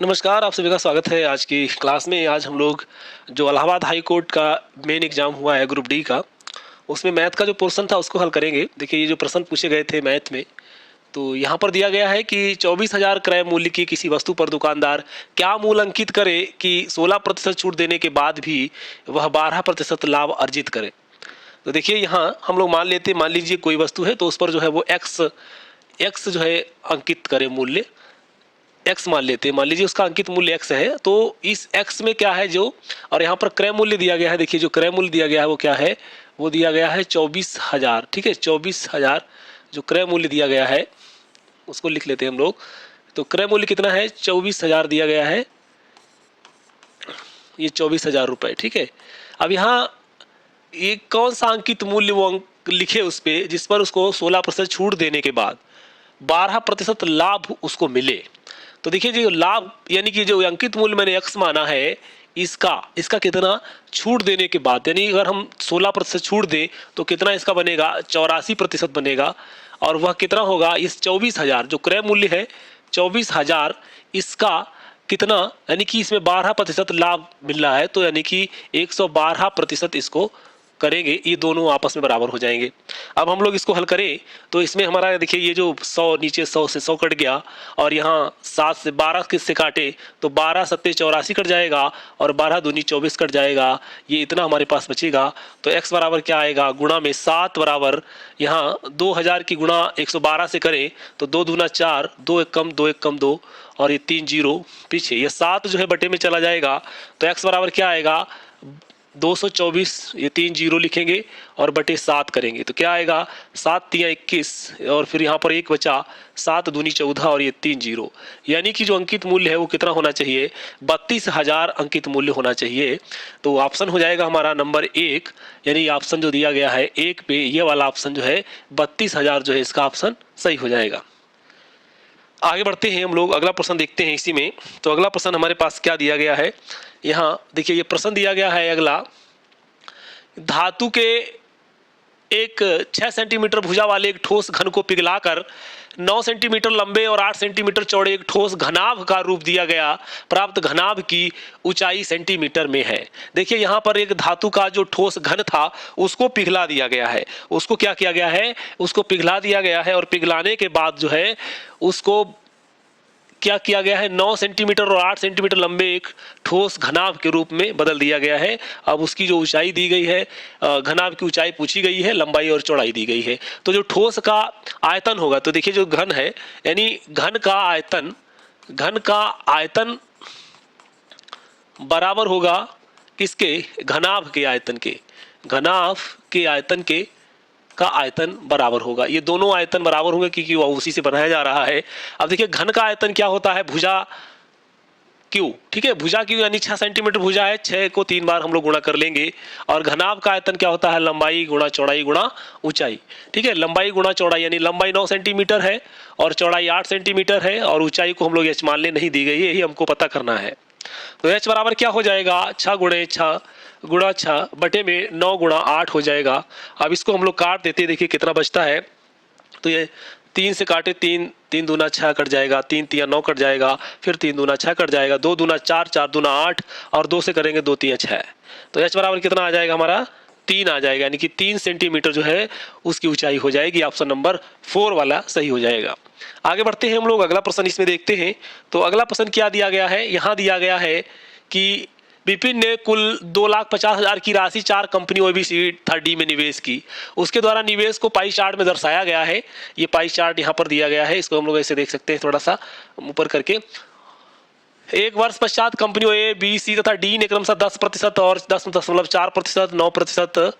नमस्कार, आप सभी का स्वागत है आज की क्लास में। आज हम लोग जो इलाहाबाद हाई कोर्ट का मेन एग्जाम हुआ है ग्रुप डी का, उसमें मैथ का जो पोर्शन था उसको हल करेंगे। देखिए, ये जो प्रश्न पूछे गए थे मैथ में, तो यहाँ पर दिया गया है कि 24,000 क्रय मूल्य की किसी वस्तु पर दुकानदार क्या मूल अंकित करे कि 16% छूट देने के बाद भी वह 12% लाभ अर्जित करे। तो देखिए, यहाँ हम लोग मान लीजिए कोई वस्तु है, तो उस पर जो है वो एक्स जो है अंकित करे मूल्य। एक्स मान लेते हैं, मान लीजिए उसका अंकित मूल्य एक्स है, तो इस एक्स में क्या है जो, और यहाँ पर क्रय मूल्य दिया गया है। देखिए, जो क्रय मूल्य दिया गया है वो क्या है, वो दिया गया है 24,000। ठीक है, 24,000 जो क्रय मूल्य दिया गया है उसको लिख लेते हैं हम लोग। तो क्रय मूल्य कितना है, 24,000 दिया गया है, ये 24,000 रुपये। ठीक है, अब यहाँ ये कौन सा अंकित मूल्य वो अंक लिखे उस पर, जिस पर उसको 16% छूट देने के बाद 12% लाभ उसको मिले। तो देखिए, जो लाभ यानी कि जो अंकित मूल्य मैंने एक्स माना है, इसका कितना छूट देने के बाद, यानी अगर हम 16% छूट दें तो कितना इसका बनेगा, 84% बनेगा। और वह कितना होगा, इस 24,000 जो क्रय मूल्य है 24,000, इसका कितना, यानी कि इसमें 12% लाभ मिल रहा है, तो यानी कि 112% इसको करेंगे, ये दोनों आपस में बराबर हो जाएंगे। अब हम लोग इसको हल करें तो इसमें हमारा देखिए, ये जो 100 नीचे 100 से 100 कट गया, और यहाँ 7 से 12 किससे काटे तो 12 सत्ते 84 कट जाएगा, और 12 दूनी 24 कट जाएगा। ये इतना हमारे पास बचेगा। तो x बराबर क्या आएगा, गुणा में 7 बराबर, यहाँ 2000 की गुणा 112 से करें तो 2 दूना 4, 2 एक कम 2 एक कम 2, और ये 3 जीरो पीछे, ये 7 जो है बटे में चला जाएगा। तो x बराबर क्या आएगा, 224, ये 3 जीरो लिखेंगे और बटे 7 करेंगे तो क्या आएगा, 7 तिया 21, और फिर यहाँ पर एक बचा, 7 दूनी 14, और ये 3 जीरो, यानी कि जो अंकित मूल्य है वो कितना होना चाहिए, 32,000 अंकित मूल्य होना चाहिए। तो ऑप्शन हो जाएगा हमारा नंबर 1, यानी ऑप्शन जो दिया गया है 1 पे, ये वाला ऑप्शन जो है 32,000 जो है इसका ऑप्शन सही हो जाएगा। आगे बढ़ते हैं हम लोग, अगला प्रश्न देखते हैं इसी में। तो अगला प्रश्न हमारे पास क्या दिया गया है, यहाँ देखिए, ये प्रश्न दिया गया है अगला, धातु के एक 6 सेंटीमीटर भुजा वाले एक ठोस घन को पिघलाकर 9 सेंटीमीटर लंबे और 8 सेंटीमीटर चौड़े एक ठोस घनाभ का रूप दिया गया, प्राप्त घनाभ की ऊंचाई सेंटीमीटर में है। देखिए, यहाँ पर एक धातु का जो ठोस घन था उसको पिघला दिया गया है। उसको क्या किया गया है, उसको पिघला दिया गया है, और पिघलाने के बाद जो है उसको क्या किया गया है, 9 सेंटीमीटर और 8 सेंटीमीटर लंबे एक ठोस घनाभ के रूप में बदल दिया गया है। अब उसकी जो ऊंचाई दी गई है, घनाभ की ऊंचाई पूछी गई है, लंबाई और चौड़ाई दी गई है। तो जो ठोस का आयतन होगा, तो देखिए जो घन है, यानी घन का आयतन बराबर होगा किसके, घनाभ के आयतन के, घनाभ के आयतन के का आयतन बराबर होगा। ये दोनों आयतन बराबर होंगे क्योंकि वह उसी से बनाया जा रहा है। अब देखिए, घन का आयतन क्या होता है, भुजा क्यू। ठीक है, भुजा क्यू यानी 6 सेंटीमीटर भुजा है, 6 को 3 बार हम लोग गुणा कर लेंगे। और घनाभ का आयतन क्या होता है, लंबाई गुणा चौड़ाई गुणा ऊंचाई। ठीक है, लंबाई गुणा चौड़ाई, यानी लंबाई 9 सेंटीमीटर है और चौड़ाई 8 सेंटीमीटर है, और ऊंचाई को हम लोग एच मान ले, नहीं दी गई है, यही हमको पता करना है। तो एच बराबर क्या हो जाएगा, 6 गुणे 6 गुणा 6 बटे में 9 गुणा 8 हो जाएगा। अब इसको हम लोग काट देते हैं, देखिए कितना बचता है। तो ये 3 से काटे 3, 3 दूना 6 कट जाएगा, 3 तिया 9 कट जाएगा, फिर 3 दूना 6 कट जाएगा, 2 दूना 4, 4 दूना 8, और 2 से करेंगे 2 तिया 6। तो एच बराबर कितना आ जाएगा हमारा, 3 आ जाएगा, यानी कि 3 सेंटीमीटर जो है उसकी ऊंचाई हो जाएगी। ऑप्शन नंबर 4 वाला सही हो जाएगा। आगे बढ़ते हैं हम लोग, अगला प्रश्न इसमें देखते हैं। तो अगला प्रश्न क्या दिया गया है, यहाँ दिया गया है कि विपिन ने कुल 2,50,000 की राशि 4 कंपनियों एबीसी थर्ड डी में निवेश की। उसके द्वारा निवेश को पाई चार्ट में दर्शाया गया है। ये पाई चार्ट यहाँ पर दिया गया है, इसको हम लोग ऐसे देख सकते हैं थोड़ा सा ऊपर करके। एक वर्ष पश्चात कंपनियों ए, बी, सी तथा डी ने क्रमशः 10% और 10.4%, 9%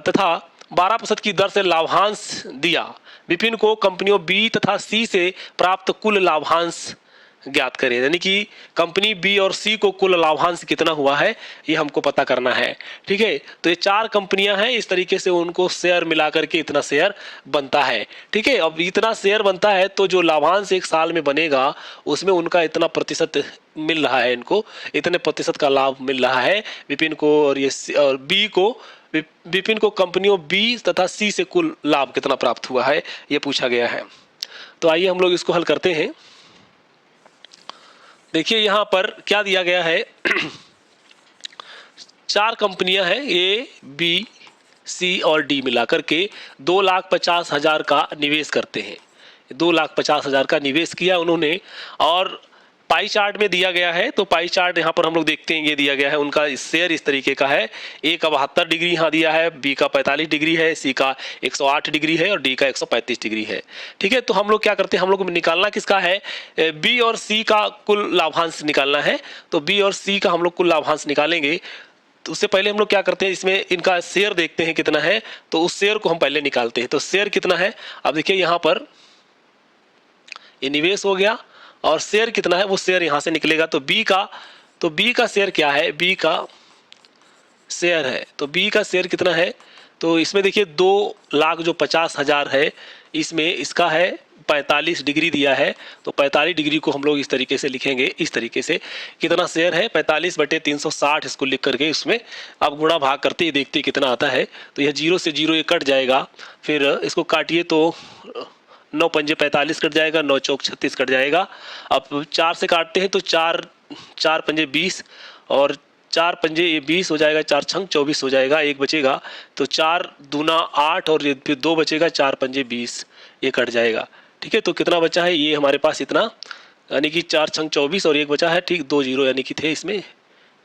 तथा 12% की दर से लाभांश दिया। विपिन को कंपनियों बी तथा सी से प्राप्त कुल लाभांश ज्ञात करें, यानी कि कंपनी बी और सी को कुल लाभांश कितना हुआ है ये हमको पता करना है। ठीक है, तो ये 4 कंपनियां हैं, इस तरीके से उनको शेयर मिलाकर के इतना शेयर बनता है। ठीक है, अब इतना शेयर बनता है तो जो लाभांश एक साल में बनेगा उसमें उनका इतना प्रतिशत मिल रहा है, इनको इतने प्रतिशत का लाभ मिल रहा है विपिन को, और ये और बी को, विपिन को कंपनियों बी तथा सी से कुल लाभ कितना प्राप्त हुआ है ये पूछा गया है। तो आइए हम लोग इसको हल करते हैं। देखिए यहाँ पर क्या दिया गया है, 4 कंपनियां हैं, ए बी सी और डी मिलाकर के 2,50,000 का निवेश करते हैं। 2,50,000 का निवेश किया उन्होंने, और पाई चार्ट में दिया गया है। तो पाई चार्ट यहाँ पर हम लोग देखते हैं, ये दिया गया है उनका शेयर इस तरीके का है। ए का 72 डिग्री यहाँ दिया है, बी का 45 डिग्री है, सी का 108 डिग्री है और डी का 135 डिग्री है। ठीक है, तो हम लोग क्या करते हैं, हम लोग निकालना किसका है, बी और सी का कुल लाभांश निकालना है। तो बी और सी का हम लोग कुल लाभांश निकालेंगे। तो उससे पहले हम लोग क्या करते हैं, इसमें इनका शेयर देखते हैं कितना है, तो उस शेयर को हम पहले निकालते हैं। तो शेयर कितना है, अब देखिए यहाँ पर ये निवेश हो गया और शेयर कितना है, वो शेयर यहाँ से निकलेगा। तो बी का शेयर क्या है, बी का शेयर है, तो बी का शेयर कितना है, तो इसमें देखिए 2,50,000 है, इसमें इसका है 45 डिग्री दिया है। तो 45 डिग्री को हम लोग इस तरीके से लिखेंगे, इस तरीके से कितना शेयर है 45/360, इसको लिख करके उसमें अब गुणा भाग करते ही देखते कितना आता है। तो यह 0 से 0 ये कट जाएगा, फिर इसको काटिए तो 9 पंजे 45 कट जाएगा, 9 चौक 36 कट जाएगा। अब 4 से काटते हैं तो 4 पंजे 20 और 4 पंजे ये 20 हो जाएगा, 4 छंग 24 हो जाएगा, एक बचेगा। तो 4 दूना 8 और ये फिर 2 बचेगा, 4 पंजे 20, ये कट जाएगा। ठीक है, तो कितना बचा है, ये हमारे पास इतना, यानी कि 4 छंग 24 और एक बचा है, ठीक 2 जीरो यानी कि थे इसमें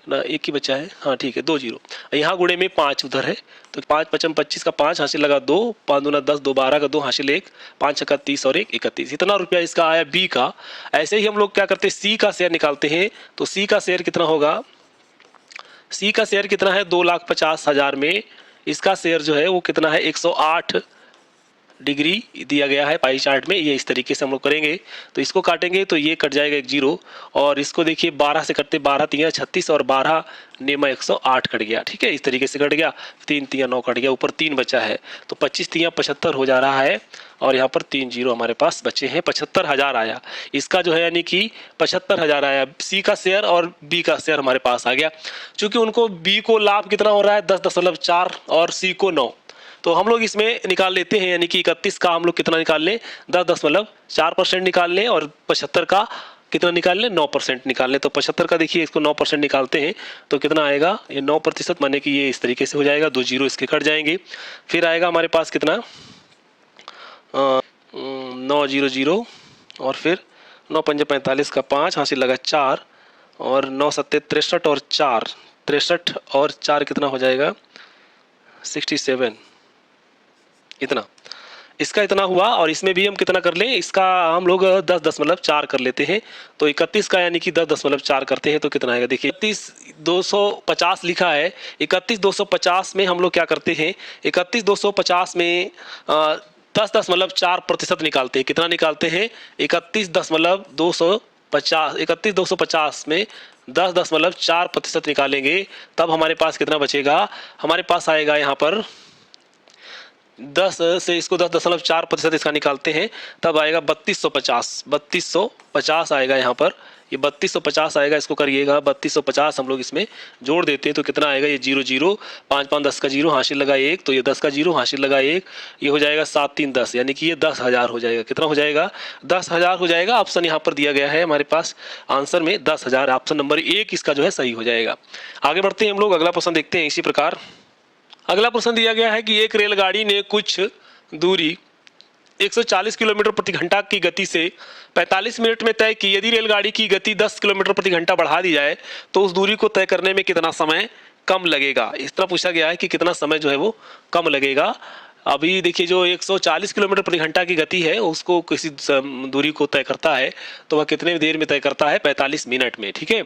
ना, एक ही बचा है, हाँ ठीक है 2 जीरो। यहाँ गुणे में 5 उधर है, तो 5 पचम 25 का 5 हासिल लगा 2, 5 दूना 10, 2 12 का 2 हासिल 1, 5 छक्का 30 और 1 31, इतना रुपया इसका आया बी का। ऐसे ही हम लोग क्या करते हैं, सी का शेयर निकालते हैं। तो सी का शेयर कितना होगा, सी का शेयर कितना है 2,50,000 में इसका शेयर जो है वो कितना है 108 डिग्री दिया गया है पाई चार्ट में। ये इस तरीके से हम लोग करेंगे, तो इसको काटेंगे तो ये कट जाएगा 1 जीरो, और इसको देखिए 12 से कटते 12 तिया 36 और 12 नेमा 108 कट गया। ठीक है, इस तरीके से कट गया, 3 तिया 9 कट गया, ऊपर 3 बचा है, तो 25 तिया 75 हो जा रहा है, और यहाँ पर 3 जीरो हमारे पास बचे हैं। 75,000 आया इसका जो है, यानी कि 75,000 आया सी का शेयर और बी का शेयर हमारे पास आ गया। चूंकि उनको बी को लाभ कितना हो रहा है 10.4 और सी को 9, तो हम लोग इसमें निकाल लेते हैं, यानी कि 31 का हम लोग कितना निकाल लें 10.4% निकाल लें, और 75 का कितना निकाल लें 9% निकाल लें। तो 75 का देखिए इसको 9% निकालते हैं तो कितना आएगा, ये 9% माने कि ये इस तरीके से हो जाएगा, 2 जीरो इसके कट जाएंगे। फिर आएगा हमारे पास कितना 900 और फिर 9 पंजे 45 का 5 हासिल लगा 4 और 9 सत्ते 63 और 4 63 और 4 कितना हो जाएगा 67, इतना इसका इतना हुआ। और इसमें भी हम कितना कर लें, इसका हम लोग 10.4 कर लेते हैं। तो 31 का यानी कि 10.4 करते हैं तो कितना आएगा, देखिए 31,250 लिखा है, 31,250 में हम लोग क्या करते हैं, 31,250 में 10.4% निकालते हैं। कितना निकालते हैं 31,250 में 10.4% निकालेंगे, तब हमारे पास कितना बचेगा, हमारे पास आएगा यहाँ पर 10 से इसको 10.4% इसका निकालते हैं, तब आएगा 3250 आएगा यहाँ पर, ये 3250 आएगा। इसको करिएगा 3250 हम लोग इसमें जोड़ देते हैं तो कितना आएगा, ये 0 0 5 5 10 का 0 हासिल लगा 1, तो ये 10 का 0 हासिल लगा 1, ये हो जाएगा 7 3 10, यानी कि ये 10,000 हो जाएगा। कितना हो जाएगा 10,000 हो जाएगा। ऑप्शन यहाँ पर दिया गया है हमारे पास आंसर में 10,000, ऑप्शन नंबर 1 इसका जो है सही हो जाएगा। आगे बढ़ते हैं हम लोग, अगला प्रश्न देखते हैं इसी प्रकार। अगला प्रश्न दिया गया है कि एक रेलगाड़ी ने कुछ दूरी 140 किलोमीटर प्रति घंटा की गति से 45 मिनट में तय की। यदि रेलगाड़ी की गति 10 किलोमीटर प्रति घंटा बढ़ा दी जाए तो उस दूरी को तय करने में कितना समय कम लगेगा। इस तरह पूछा गया है कि कितना समय जो है वो कम लगेगा। अभी देखिए जो 140 किलोमीटर प्रति घंटा की गति है उसको किसी दूरी को तय करता है तो वह कितने देर में तय करता है, 45 मिनट में। ठीक है,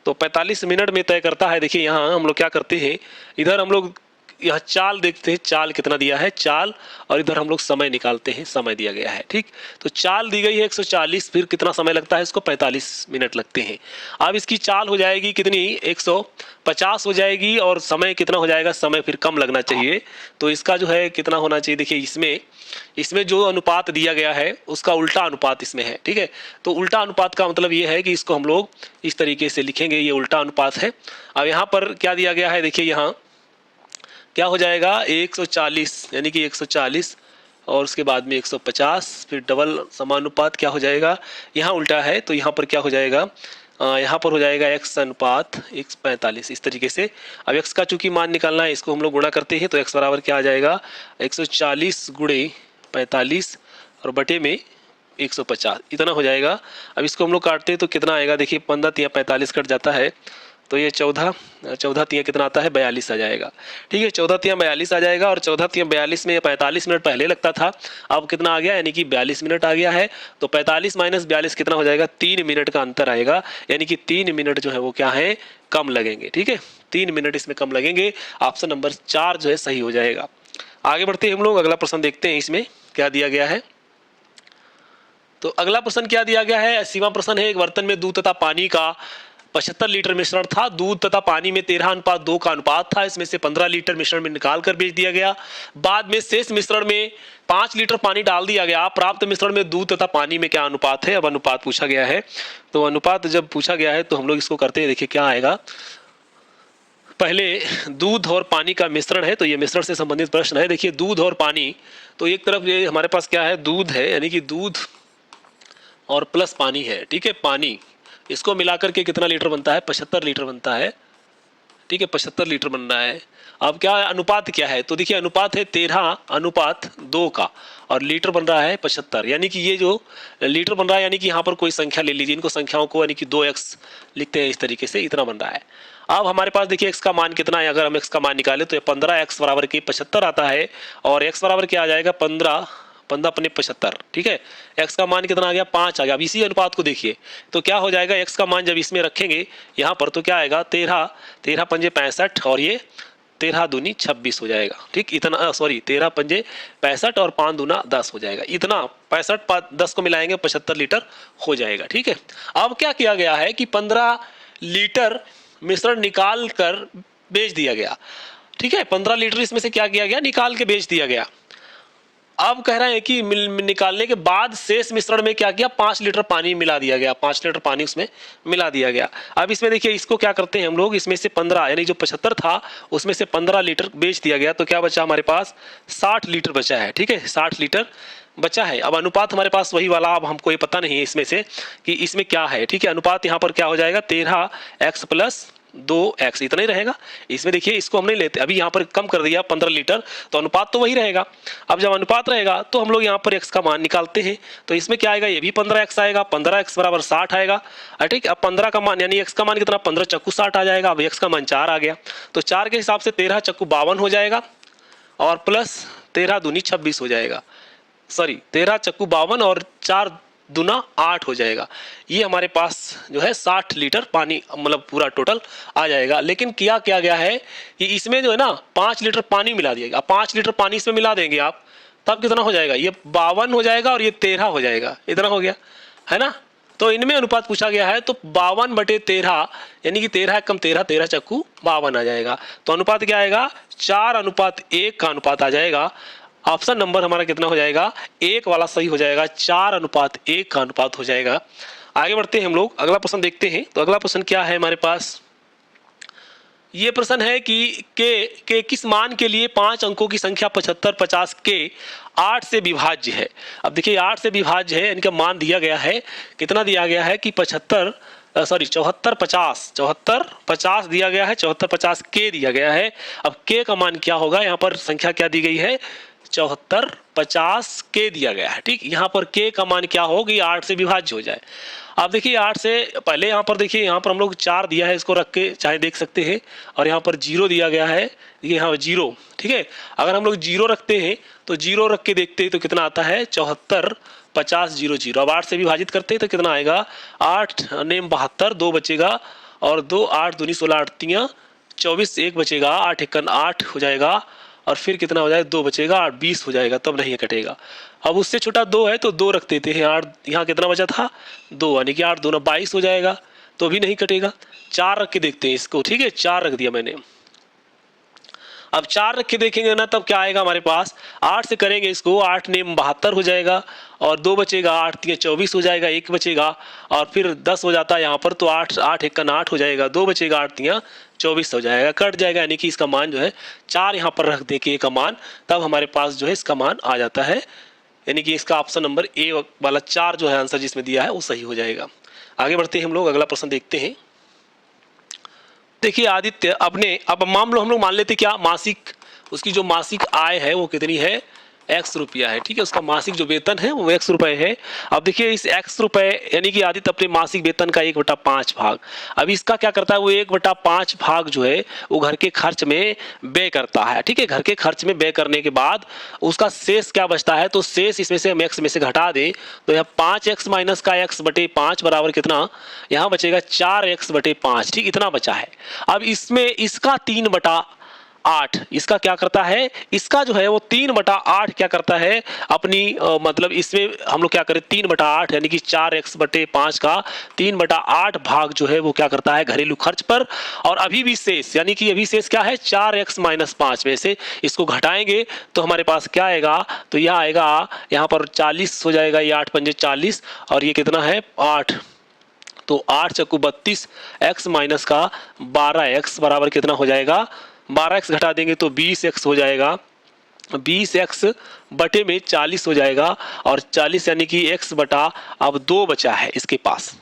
तो 45 मिनट में तय करता है। देखिए यहाँ हम लोग क्या करते हैं, इधर हम लोग यहाँ चाल देखते हैं, चाल कितना दिया है चाल, और इधर हम लोग समय निकालते हैं, समय दिया गया है। ठीक, तो चाल दी गई है 140, फिर कितना समय लगता है इसको 45 मिनट लगते हैं। अब इसकी चाल हो जाएगी कितनी 150 हो जाएगी, और समय कितना हो जाएगा, समय फिर कम लगना चाहिए। तो इसका जो है कितना होना चाहिए, देखिए इसमें जो अनुपात दिया गया है उसका उल्टा अनुपात इसमें है। ठीक है, तो उल्टा अनुपात का मतलब ये है कि इसको हम लोग इस तरीके से लिखेंगे, ये उल्टा अनुपात है। अब यहाँ पर क्या दिया गया है, देखिए यहाँ क्या हो जाएगा 140, यानी कि 140 और उसके बाद में 150, फिर डबल समानुपात क्या हो जाएगा, यहाँ उल्टा है तो यहाँ पर क्या हो जाएगा यहाँ पर हो जाएगा x अनुपात 1:45 इस तरीके से। अब x का चूंकि मान निकालना है, इसको हम लोग गुणा करते हैं तो x बराबर क्या आ जाएगा 140 गुणे 45 और बटे में 150 इतना हो जाएगा। अब इसको हम लोग काटते हैं तो कितना आएगा, देखिए 15 तिया 45 कट जाता है तो ये 14 तिया कितना आता है 42 आ जाएगा। ठीक है, 14 तिया 42 आ जाएगा और 14 तिया 42 में 45 मिनट पहले लगता था, अब कितना आ गया यानी कि 42 मिनट आ गया है। तो 45 माइनस 42 कितना हो जाएगा, 3 मिनट का अंतर आएगा, यानी कि 3 मिनट जो है वो क्या है कम लगेंगे। ठीक है, 3 मिनट इसमें कम लगेंगे। ऑप्शन नंबर 4 जो है सही हो जाएगा। आगे बढ़ते हैं हम लोग, अगला प्रश्न देखते हैं इसमें क्या दिया गया है। तो अगला प्रश्न क्या दिया गया है, सीमा प्रश्न है। एक बर्तन में दूध तथा पानी का 75 लीटर मिश्रण था। दूध तथा पानी में 13:2 का अनुपात था। इसमें से 15 लीटर मिश्रण में निकाल कर बेच दिया गया। बाद में शेष मिश्रण में 5 लीटर पानी डाल दिया गया। प्राप्त मिश्रण में दूध तथा पानी में क्या अनुपात है। अब अनुपात पूछा गया है, तो अनुपात जब पूछा गया है तो हम लोग इसको करते हैं। देखिए क्या आएगा, पहले दूध और पानी का मिश्रण है, तो ये मिश्रण से संबंधित प्रश्न है। देखिए दूध और पानी, तो एक तरफ ये हमारे पास क्या है दूध है, यानी कि दूध और प्लस पानी है। ठीक है, पानी इसको मिलाकर के कितना लीटर बनता है, 75 लीटर बनता है। ठीक है, 75 लीटर बन रहा है। अब क्या अनुपात क्या है, तो देखिए अनुपात है 13:2 का और लीटर बन रहा है 75, यानी कि ये जो लीटर बन रहा है, यानी कि यहाँ पर कोई संख्या ले लीजिए, इनको संख्याओं को यानी कि 2x लिखते हैं इस तरीके से, इतना बन रहा है। अब हमारे पास देखिए x का मान कितना है, अगर हम x का मान निकालें तो 15x बराबर के 75 आता है और x बराबर क्या आ जाएगा 15 अपने 75। ठीक है, x का मान कितना आ गया 5 आ गया। अब इसी अनुपात को देखिए तो क्या हो जाएगा, x का मान जब इसमें रखेंगे यहाँ पर तो क्या आएगा 13 पंजे 65 और ये 13 दूनी 26 हो जाएगा। ठीक, इतना सॉरी 13 पंजे 65 और 5 दूना 10 हो जाएगा। इतना 65 10 को मिलाएंगे 75 लीटर हो जाएगा। ठीक है, अब क्या किया गया है कि 15 लीटर मिश्रण निकाल कर बेच दिया गया। ठीक है, 15 लीटर इसमें से क्या किया गया, निकाल के बेच दिया गया। अब कह रहे हैं कि निकालने के बाद शेष मिश्रण में क्या किया, 5 लीटर पानी मिला दिया गया, 5 लीटर पानी उसमें मिला दिया गया। अब इसमें देखिए इसको क्या करते हैं हम लोग, इसमें से 15 यानी जो 75 था उसमें से 15 लीटर बेच दिया गया, तो क्या बचा हमारे पास 60 लीटर बचा है। ठीक है, 60 लीटर बचा है। अब अनुपात हमारे पास वही वाला, अब हमको ये पता नहीं है इसमें से कि इसमें क्या है। ठीक है, अनुपात यहाँ पर क्या हो जाएगा 13x + 2x इतना ही रहेगा। इसमें देखिए इसको हम नहीं लेते, अभी यहाँ पर कम कर दिया 15 लीटर, तो अनुपात तो वही रहेगा। अब जब अनुपात रहेगा तो हम लोग यहाँ पर x का मान निकालते हैं, तो इसमें क्या आएगा, ये भी 15x आएगा, 15x बराबर 60 आएगा। ठीक, अब 15 का मान यानी x का मान कितना 15 चक्कू 60 आ जाएगा। अब x का मान 4 आ गया, तो 4 के हिसाब से 13 चक्कू 52 हो जाएगा और प्लस 13 दूनी 26 हो जाएगा। सॉरी 13 चक्कू 52 और 4 दूना 8 हो जाएगा। ये हमारे पास जो है 60 लीटर पानी मतलब पूरा टोटल आ जाएगा। लेकिन किया क्या गया है कि इसमें जो है ना 5 लीटर पानी मिला दिया गया। 5 लीटर पानी इसमें मिला देंगे आप, तब कितना हो जाएगा, ये 52 हो जाएगा और ये 13 हो जाएगा, इतना हो गया है ना। तो इनमें अनुपात पूछा गया है, तो 52/13 यानी कि 13 कम 13 13 चक्कू 52 आ जाएगा। तो अनुपात क्या आएगा 4:1 का अनुपात आ जाएगा। ऑप्शन नंबर हमारा कितना हो जाएगा 1 वाला सही हो जाएगा, 4:1 का अनुपात हो जाएगा। आगे बढ़ते हैं हम लोग, अगला प्रश्न देखते हैं। तो अगला प्रश्न क्या है हमारे पास, ये प्रश्न है कि के किस मान के लिए 5 अंकों की संख्या 75 50 के 8 से विभाज्य है। अब देखिए 8 से विभाज्य है, इनका मान दिया गया है, कितना दिया गया है कि 74 50 दिया गया है, 74 50 के दिया गया है। अब के का मान क्या होगा, यहाँ पर संख्या क्या दी गई है 74 50 के दिया गया है। ठीक, यहाँ पर के का मान क्या होगी 8 से विभाज्य हो जाए। अब देखिए 8 से पहले यहाँ पर देखिए, यहाँ पर हम लोग 4 दिया है, इसको रख के चाहे देख सकते हैं, और यहाँ पर 0 दिया गया है, ये यहाँ 0। ठीक है, अगर हम लोग 0 रखते हैं तो 0 रख के देखते हैं तो कितना आता है 74 50 0 0। अब 8 से विभाजित करते हैं तो कितना आएगा 8 नेम 72, 2 बचेगा और 2 8 दूनी 16 8 3 24, 1 बचेगा, 8 1 8 हो जाएगा और फिर कितना हो जाएगा 2 बचेगा, 8 20 हो जाएगा, तब नहीं कटेगा। अब उससे छोटा 2 है तो 2 रख देते हैं, 8 यहाँ कितना बचा था 2, यानी कि 8 दूना 22 हो जाएगा, तो भी नहीं कटेगा। 4 रख के देखते हैं इसको। ठीक है, 4 रख दिया मैंने। अब 4 रख के देखेंगे ना, तब क्या आएगा हमारे पास, 8 से करेंगे इसको, 8 नेम 72 हो जाएगा और 2 बचेगा, 8 3 24 हो जाएगा, 1 बचेगा और फिर 10 हो जाता है यहाँ पर, तो 8 8 1 8 हो जाएगा, 2 बचेगा, 8 3 24 हो जाएगा, कट जाएगा, यानी कि इसका मान जो है 4 यहाँ पर रख दे के का मान, तब हमारे पास जो है इसका मान आ जाता है, यानी कि इसका ऑप्शन नंबर ए वाला 4 जो है आंसर जिसमें दिया है वो सही हो जाएगा। आगे बढ़ते हैं हम लोग, अगला प्रश्न देखते हैं। देखिए आदित्य अपने, अब मान लो हम लोग मान लेते क्या, मासिक उसकी जो मासिक आय है वो कितनी है, x रुपया है, ठीक है, उसका मासिक जो वेतन है वो x रुपए है। अब देखिए इस x रुपए यानी कि आदित्य अपने मासिक वेतन का 1/5 भाग, अब इसका क्या करता है वो 1/5 भाग जो है वो घर के खर्च में व्यय करता है, ठीक है। घर के खर्च में व्यय करने के बाद उसका शेष क्या बचता है, तो शेष इसमें से हम x में से घटा दें तो यहाँ 5x माइनस का x/5 बराबर कितना, यहाँ बचेगा 4x/5, ठीक, इतना बचा है। अब इसमें इसका 3/8 इसका क्या करता है, इसका जो है वो 3/8 क्या करता है अपनी मतलब इसमें हम लोग क्या करें 3/8 यानी कि 4x/5 का 3/8 भाग जो है वो क्या करता है घरेलू खर्च पर। और अभी भी शेष यानी कि अभी शेष क्या है 4x-5 में से इसको घटाएंगे तो हमारे पास क्या आएगा, तो यह आएगा यहाँ पर 40 हो जाएगा, ये 8 पंजे 40 और ये कितना है 8, तो 8 चक्कू 32, x माइनस का 12x बराबर कितना हो जाएगा, 12x घटा देंगे तो 20x हो जाएगा, 20x बटे में 40 हो जाएगा और 40 यानी कि x बटा अब 2 बचा है इसके पास,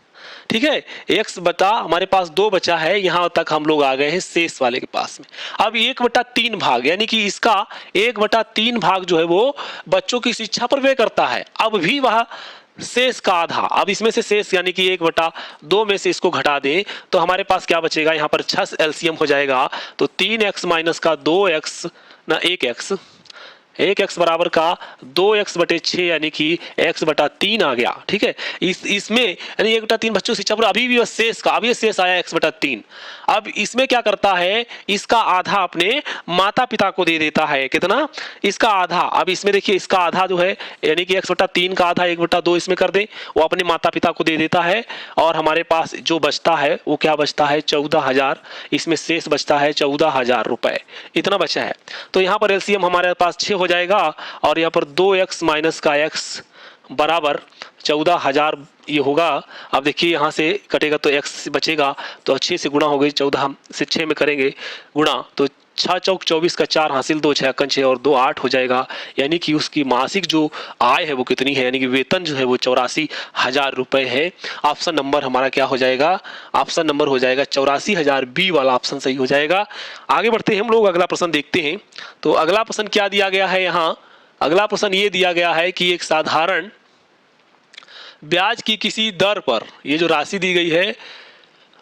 ठीक है, x बटा हमारे पास 2 बचा है। यहां तक हम लोग आ गए हैं शेष वाले के पास में। अब 1/3 भाग यानी कि इसका 1/3 भाग जो है वो बच्चों की शिक्षा पर व्यय करता है। अब भी वह शेष का आधा, अब इसमें से शेष यानी कि 1/2 में से इसको घटा दें तो हमारे पास क्या बचेगा, यहाँ पर 6 एलसीएम हो जाएगा तो 3x माइनस का 2x ना 1x बराबर का 2x/6 यानी कि x/3 आ गया, ठीक है। इसमें यानी 1/3 बच्चों की शिक्षा पर अभी भी शेष का, अभी शेष आया x/3। अब इसमें क्या करता है इसका आधा अपने माता पिता को दे देता है, कितना, इसका आधा। अब इसमें देखिए इसका आधा जो है यानी कि x/3 का आधा 1/2 इसमें कर दे, वो अपने माता पिता को दे देता है और हमारे पास जो बचता है वो क्या बचता है 14,000, इसमें शेष बचता है 14,000 रुपए, इतना बचा है। तो यहाँ पर एलसीएम हमारे पास 6 हो जाएगा और यहाँ पर 2x माइनस का x बराबर 14,000 ये होगा। अब देखिए यहाँ से कटेगा तो x बचेगा तो 6 से गुणा हो गई, 14 से 6 में करेंगे गुणा तो 6 चौक 24 का 4 हासिल, 2 6 6 और 2 8 हो जाएगा। यानी कि उसकी मासिक जो आय है वो कितनी है, यानी कि वेतन जो है वो 84,000 रुपए है। ऑप्शन नंबर हमारा क्या हो जाएगा, ऑप्शन नंबर हो जाएगा 84,000, बी वाला ऑप्शन सही हो जाएगा। आगे बढ़ते हैं हम लोग, अगला प्रश्न देखते हैं। तो अगला प्रश्न क्या दिया गया है यहाँ, अगला प्रश्न ये दिया गया है कि एक साधारण ब्याज की किसी दर पर, ये जो राशि दी गई है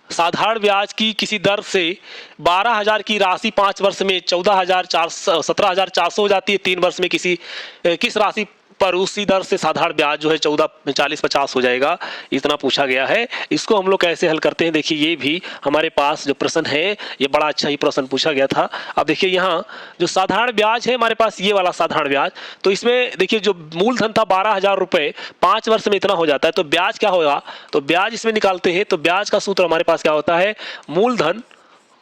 साधारण ब्याज की किसी दर से 12,000 की राशि 5 वर्ष में 17,400 हो जाती है, 3 वर्ष में किस राशि पर उसी दर से साधारण ब्याज जो है 14,40,50 हो जाएगा, इतना पूछा गया है। इसको हम लोग कैसे हल करते हैं, देखिए ये भी हमारे पास जो प्रश्न है ये बड़ा अच्छा ही प्रश्न पूछा गया था। अब देखिए यहाँ जो साधारण ब्याज है हमारे पास ये वाला साधारण ब्याज, तो इसमें देखिए जो मूलधन था 12,000 रुपए 5 वर्ष में इतना हो जाता है, तो ब्याज क्या होगा, तो ब्याज इसमें निकालते हैं तो ब्याज का सूत्र हमारे पास क्या होता है, मूलधन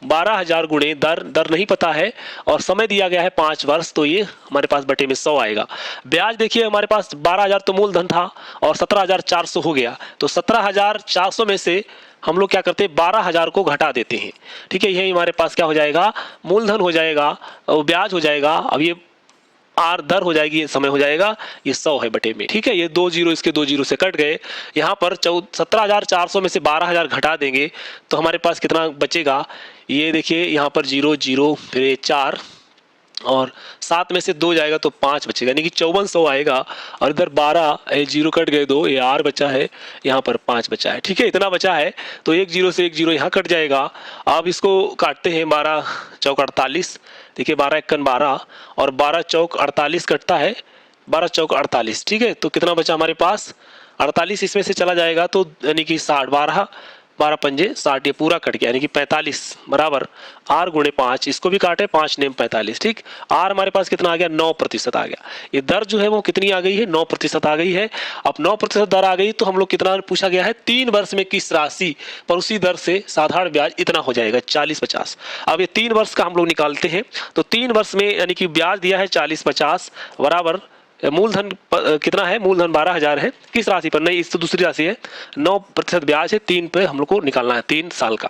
12,000 गुणे दर नहीं पता है और समय दिया गया है 5 वर्ष, तो ये हमारे पास बटे में 100 आएगा। ब्याज देखिए हमारे पास 12,000 तो मूलधन था और 17,400 हो गया, तो 17,400 में से हम लोग क्या करते हैं 12,000 को घटा देते हैं, ठीक है। यही हमारे पास क्या हो जाएगा, मूलधन हो जाएगा और ब्याज हो जाएगा, अब ये आर दर हो जाएगी, ये समय हो जाएगा, ये 100 है बटे में, ठीक है। ये 2 जीरो इसके 2 जीरो से कट गए। यहाँ पर 17,400 में से 12,000 घटा देंगे तो हमारे पास कितना बचेगा, ये देखिए यहाँ पर 0 0 फिर 4 और 7 में से 2 जाएगा तो 5 बचेगा, यानी कि 5400 आएगा। और इधर 12 जीरो कट गए 2, ये आर बचा है, यहाँ पर 5 बचा है, ठीक है, इतना बचा है। तो 1 जीरो से 1 जीरो यहाँ कट जाएगा। अब इसको काटते हैं, 12 चौक 48, देखिए 12 1 12 और 12 चौक 48 कटता है, 12 चौक 48, ठीक है। तो कितना बचा हमारे पास 48, इसमें से चला जाएगा तो यानी कि 60, 12 पंजे 60, ये पूरा कट गया, यानी कि 45 बराबर आर गुणे 5, इसको भी काटे 5 नेम 45, ठीक। आर हमारे पास कितना आ गया 9% आ गया। ये दर जो है वो कितनी आ गई है 9% आ गई है। अब 9% दर आ गई तो हम लोग कितना पूछा गया है 3 वर्ष में किस राशि पर उसी दर से साधारण ब्याज इतना हो जाएगा 40-50। अब ये 3 वर्ष का हम लोग निकालते हैं तो 3 वर्ष में यानी कि ब्याज दिया है 40-50 बराबर मूलधन कितना है, मूलधन 12,000 है, किस राशि पर, नहीं इस तो दूसरी राशि है, 9% ब्याज है, 3 पे हम लोग को निकालना है 3 साल का,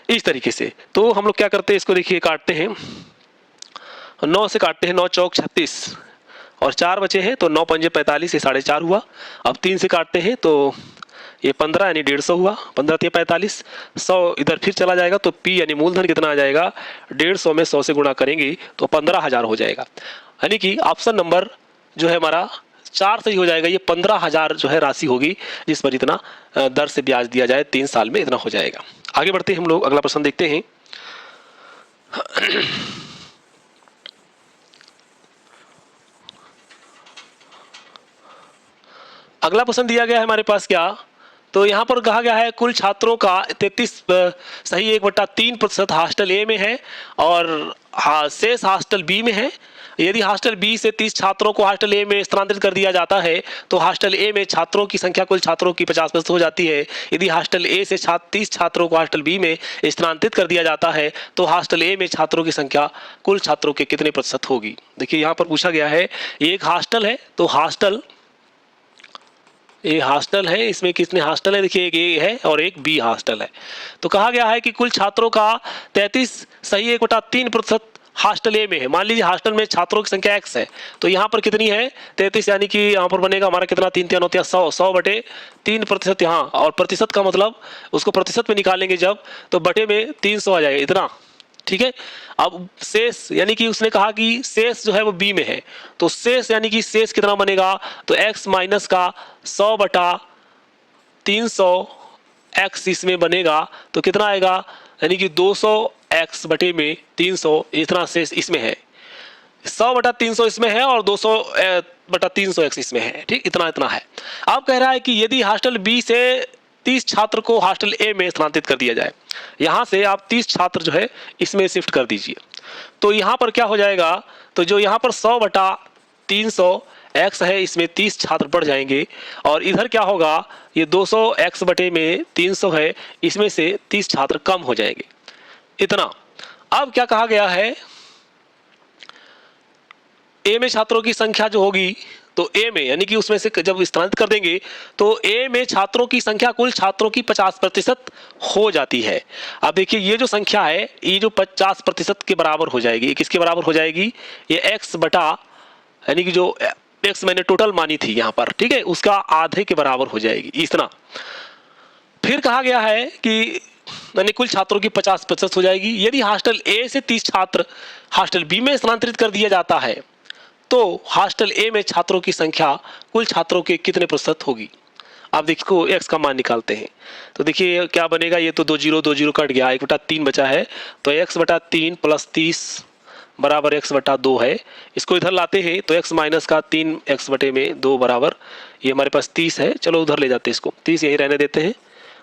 इस तरीके से। तो हम लोग क्या करते हैं, इसको देखिए काटते हैं, 9 से काटते हैं, 9 चौक 36 और 4 बचे हैं तो 9 पंजे 45, ये 4.5 हुआ। अब 3 से काटते हैं तो ये 15 यानी 150 हुआ, 15 × 45, 100 इधर फिर चला जाएगा तो P यानी मूलधन कितना आ जाएगा, 150 में 100 से गुणा करेंगे तो 15,000 हो जाएगा। यानी कि ऑप्शन नंबर जो है हमारा 4 सही हो जाएगा। ये 15,000 जो है राशि होगी जिस पर इतना दर से ब्याज दिया जाए, 3 साल में इतना हो जाएगा। आगे बढ़ते हैं हम लोग, अगला प्रश्न देखते हैं। अगला प्रश्न दिया गया है हमारे पास क्या, तो यहाँ पर कहा गया है कुल छात्रों का 33 सही 1/3% हॉस्टल ए में है और शेष हॉस्टल बी में है। यदि हॉस्टल बी से 30 छात्रों को हॉस्टल ए में स्थानांतरित कर दिया जाता है तो हॉस्टल ए में छात्रों की संख्या कुल छात्रों की 50% हो जाती है। यदि हॉस्टल ए से 30 छात्रों को हॉस्टल बी में स्थानांतरित कर दिया जाता है तो हॉस्टल ए में छात्रों की संख्या कुल छात्रों के कितने प्रतिशत होगी। देखिए यहाँ पर पूछा गया है, एक हॉस्टल है तो हॉस्टल ये हॉस्टल है, इसमें कितने हॉस्टल है, देखिए एक ए है और एक बी हॉस्टल है। तो कहा गया है कि कुल छात्रों का 33 सही 1/3% हॉस्टल ए में है। मान लीजिए हॉस्टल में छात्रों की संख्या x है तो यहाँ पर कितनी है 33, यानी कि यहाँ पर बनेगा हमारा कितना 3 × 3 = 100, 100/3% यहाँ, और प्रतिशत का मतलब उसको प्रतिशत में निकालेंगे जब तो बटे में 300 आ जाएगा इतना, ठीक है। अब शेष यानी कि उसने कहा कि शेष जो है वो बी में है तो शेष यानी कि शेष कितना बनेगा, तो x माइनस का 100/300 x इसमें बनेगा तो कितना आएगा, यानी कि 200x बटे में 300 इतना शेष इसमें है, 100/300 इसमें है और 200/300x इसमें है, ठीक, इतना इतना है। अब कह रहा है कि यदि हॉस्टल बी से 30 छात्र को हॉस्टल ए में स्थानांतरित कर दिया जाए, यहाँ से आप 30 छात्र जो है इसमें शिफ्ट कर दीजिए तो यहाँ पर क्या हो जाएगा, तो जो यहाँ पर 100/300 x है इसमें 30 छात्र बढ़ जाएंगे और इधर क्या होगा, ये 200x बटे में 300 है इसमें से 30 छात्र कम हो जाएंगे इतना। अब क्या कहा गया है, ए में छात्रों की संख्या जो होगी तो ए में यानी कि उसमें से जब स्थानांतरित कर देंगे तो ए में छात्रों की संख्या कुल छात्रों की 50% हो जाती है। अब देखिए ये जो संख्या है ये जो 50% के बराबर हो जाएगी, ये किसके बराबर हो जाएगी, ये x बटा यानी कि जो x मैंने टोटल मानी थी यहाँ पर, ठीक है, उसका आधे के बराबर हो जाएगी इतना। फिर कहा गया है कि यानी कुल छात्रों की 50% हो जाएगी। यदि हॉस्टल ए से 30 छात्र हॉस्टल बी में स्थानांतरित कर दिया जाता है तो हॉस्टल ए में छात्रों की संख्या कुल छात्रों के कितने प्रतिशत होगी। आप देखो x का मान निकालते हैं तो देखिए क्या बनेगा, ये तो 2 0 कट गया, 1/3 बचा है तो x/3 + 30 बराबर x/2 है। इसको इधर लाते हैं तो x माइनस का 3x बटे में 2 बराबर, ये हमारे पास 30 है, चलो उधर ले जाते हैं इसको, 30 यही रहने देते हैं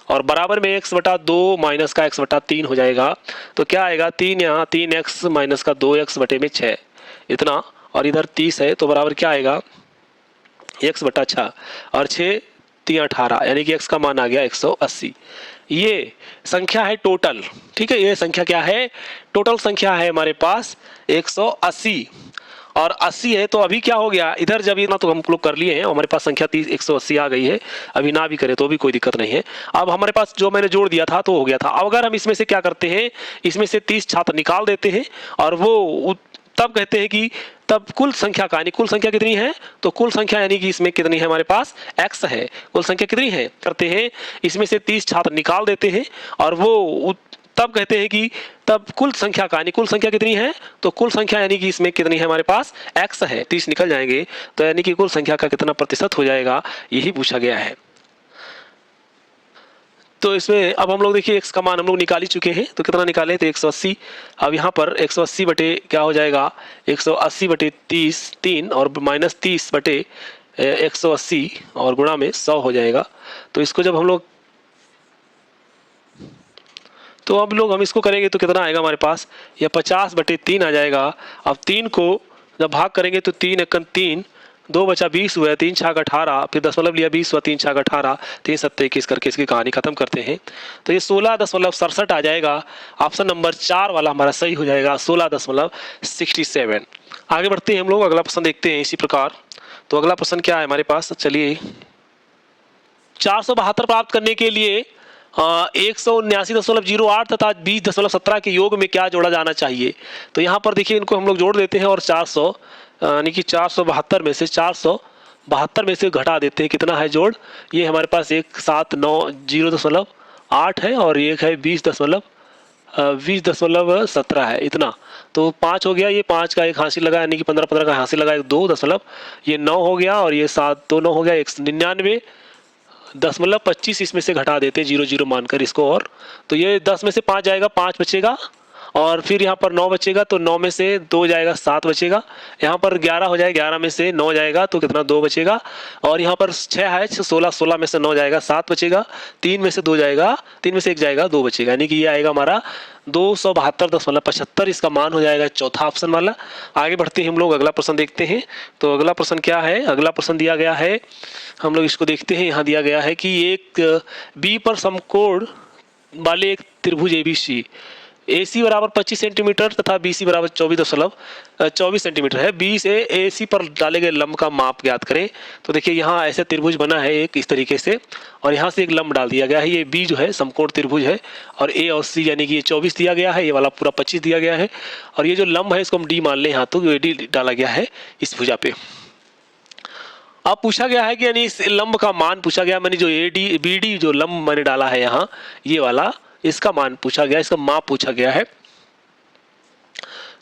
और बराबर में x/2 माइनस का x/3 हो जाएगा तो क्या आएगा, 3 यहाँ 3x माइनस का 2x बटे में 6 इतना, और इधर 30 है तो बराबर क्या आएगा x/6 और 6 3 18 यानी कि x का मान आ गया 180। ये संख्या है टोटल, ठीक है, ये संख्या क्या है, टोटल संख्या है हमारे पास 180 और 80 है। तो अभी क्या हो गया, इधर जब इतना तो हम लोग कर लिए हैं हमारे पास संख्या 180 आ गई है, अभी ना भी करें तो भी कोई दिक्कत नहीं है। अब हमारे पास जो मैंने जोड़ दिया था तो हो गया था। अब अगर हम इसमें से क्या करते हैं, इसमें से 30 छात्र निकाल देते हैं और वो तब कहते हैं कि तब कुल संख्या का यानी कुल संख्या कितनी है, तो कुल संख्या यानी कि इसमें कितनी है हमारे पास x है, कुल संख्या कितनी है करते हैं, इसमें से 30 छात्र निकाल देते हैं और वो तब कहते हैं कि तब कुल संख्या का यानी कुल संख्या कितनी है, तो कुल संख्या यानी कि इसमें कितनी है हमारे पास x है, 30 निकल जाएंगे तो यानी कि कुल संख्या का कितना प्रतिशत हो जाएगा, यही पूछा गया है। तो इसमें अब हम लोग देखिए x का मान हम लोग निकाल ही चुके हैं तो कितना निकाले तो 180। अब यहाँ पर 180 बटे क्या हो जाएगा 180 बटे 3 और माइनस 30 बटे 180 और गुणा में 100 हो जाएगा। तो इसको जब हम लोग हम इसको करेंगे तो कितना आएगा हमारे पास, यह 50 बटे 3 आ जाएगा। अब 3 को जब भाग करेंगे तो 3 × 3 2 बचा 20 हुआ, 3 छाक 18, फिर दशमलव लिया 20 हुआ, 3 छाक 18, 3 7 21 करके इसकी कहानी खत्म करते हैं तो ये 16.67 आ जाएगा। ऑप्शन नंबर 4 वाला हमारा सही हो जाएगा 16.67। आगे बढ़ते हैं हम लोग, अगला प्रश्न देखते हैं इसी प्रकार। तो अगला प्रश्न क्या है हमारे पास, चलिए 472 प्राप्त करने के लिए 179.08 तथा 20.17 के योग में क्या जोड़ा जाना चाहिए। तो यहाँ पर देखिए इनको हम लोग जोड़ देते हैं और 400 यानी कि 472 में से 400 72 में से घटा देते हैं, कितना है जोड़, ये हमारे पास 1,790.8 है और एक है 20.17 है, इतना। तो 5 हो गया, ये 5 का एक हासिल लगा, यानी कि 15 का हासिल लगा, 2 ये 9 हो गया और ये 7 2 9 हो गया, 199.25 इसमें से घटा देते हैं 0 मानकर इसको, और तो ये 10 में से 5 जाएगा, 5 बचेगा, और फिर यहाँ पर 9 बचेगा, तो 9 में से 2 जाएगा, 7 बचेगा। यहाँ पर 11 हो जाएगा, 11 में से 9 जाएगा तो कितना, 2 बचेगा। और यहाँ पर 6 है, 16 में से 9 जाएगा, 7 बचेगा। 3 में से 2 जाएगा, 3 में से 1 जाएगा, 2 बचेगा, यानी कि ये आएगा हमारा 272.75 इसका मान हो जाएगा, चौथा ऑप्शन वाला। आगे बढ़ते हैं हम लोग, अगला प्रश्न देखते हैं। तो अगला प्रश्न क्या है, अगला प्रश्न दिया गया है, हम लोग इसको देखते हैं। यहाँ दिया गया है कि एक बी पर समकोण वाले एक त्रिभुज ABC, AC बराबर 25 सेंटीमीटर तथा BC बराबर 24 सेंटीमीटर है। B से AC पर डाले गए लंब का माप ज्ञात करें। तो देखिए यहाँ ऐसे त्रिभुज बना है एक इस तरीके से, और यहाँ से एक लंब डाल दिया गया है। ये B जो है समकोण त्रिभुज है, और A और C यानी कि ये 24 दिया गया है, ये वाला पूरा 25 दिया गया है, और ये जो लंब है इसको हम D मान लें यहाँ, तो ये D डाला गया है इस भुजा पे। अब पूछा गया है कि यानी इस लंब का मान पूछा गया, मैंने जो BD जो लंब मैंने डाला है यहाँ, ये वाला, इसका मान पूछा गया, इसका माप पूछा गया है।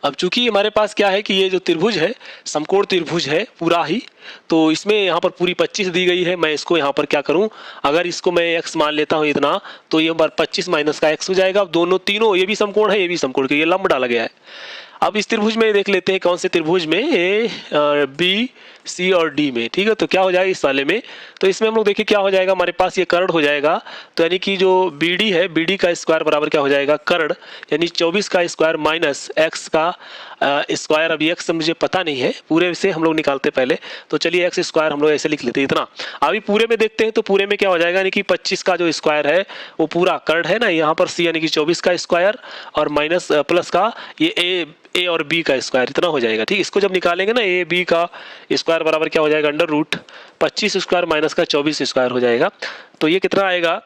अब चूंकि हमारे पास क्या है कि ये जो त्रिभुज है समकोण त्रिभुज है पूरा ही, तो इसमें यहाँ पर पूरी 25 दी गई है। मैं इसको यहाँ पर क्या करूँ, अगर इसको मैं x मान लेता हूँ इतना, तो ये बार 25 माइनस का x हो जाएगा। अब दोनों तीनों, ये भी समकोण है, ये भी समकोण है, ये लंब डाला गया है। अब इस त्रिभुज में देख लेते हैं कौन से त्रिभुज में, A B C और D में, ठीक है। तो क्या हो जाएगा इस वाले में, तो इसमें हम लोग देखिए क्या हो जाएगा, हमारे पास ये कर्ण हो जाएगा। तो यानी कि जो BD है, BD का स्क्वायर बराबर क्या हो जाएगा, कर्ण, यानी 24 का स्क्वायर माइनस x का स्क्वायर। अभी x मुझे पता नहीं है, पूरे से हम लोग निकालते पहले, तो चलिए x स्क्वायर हम लोग ऐसे लिख लेते हैं इतना। अभी पूरे में देखते हैं, तो पूरे में क्या हो जाएगा, यानी कि 25 का जो स्क्वायर है वो पूरा कर्ण है ना, यहाँ पर C यानी कि 24 का स्क्वायर और माइनस प्लस का ये A और B का स्क्वायर, इतना हो जाएगा, ठीक। इसको जब निकालेंगे ना, A B का स्क्वायर बराबर क्या हो जाएगा, अंडर रूट 25 स्क्वायर माइनस का 24 स्क्वायर हो जाएगा। तो ये कितना आएगा,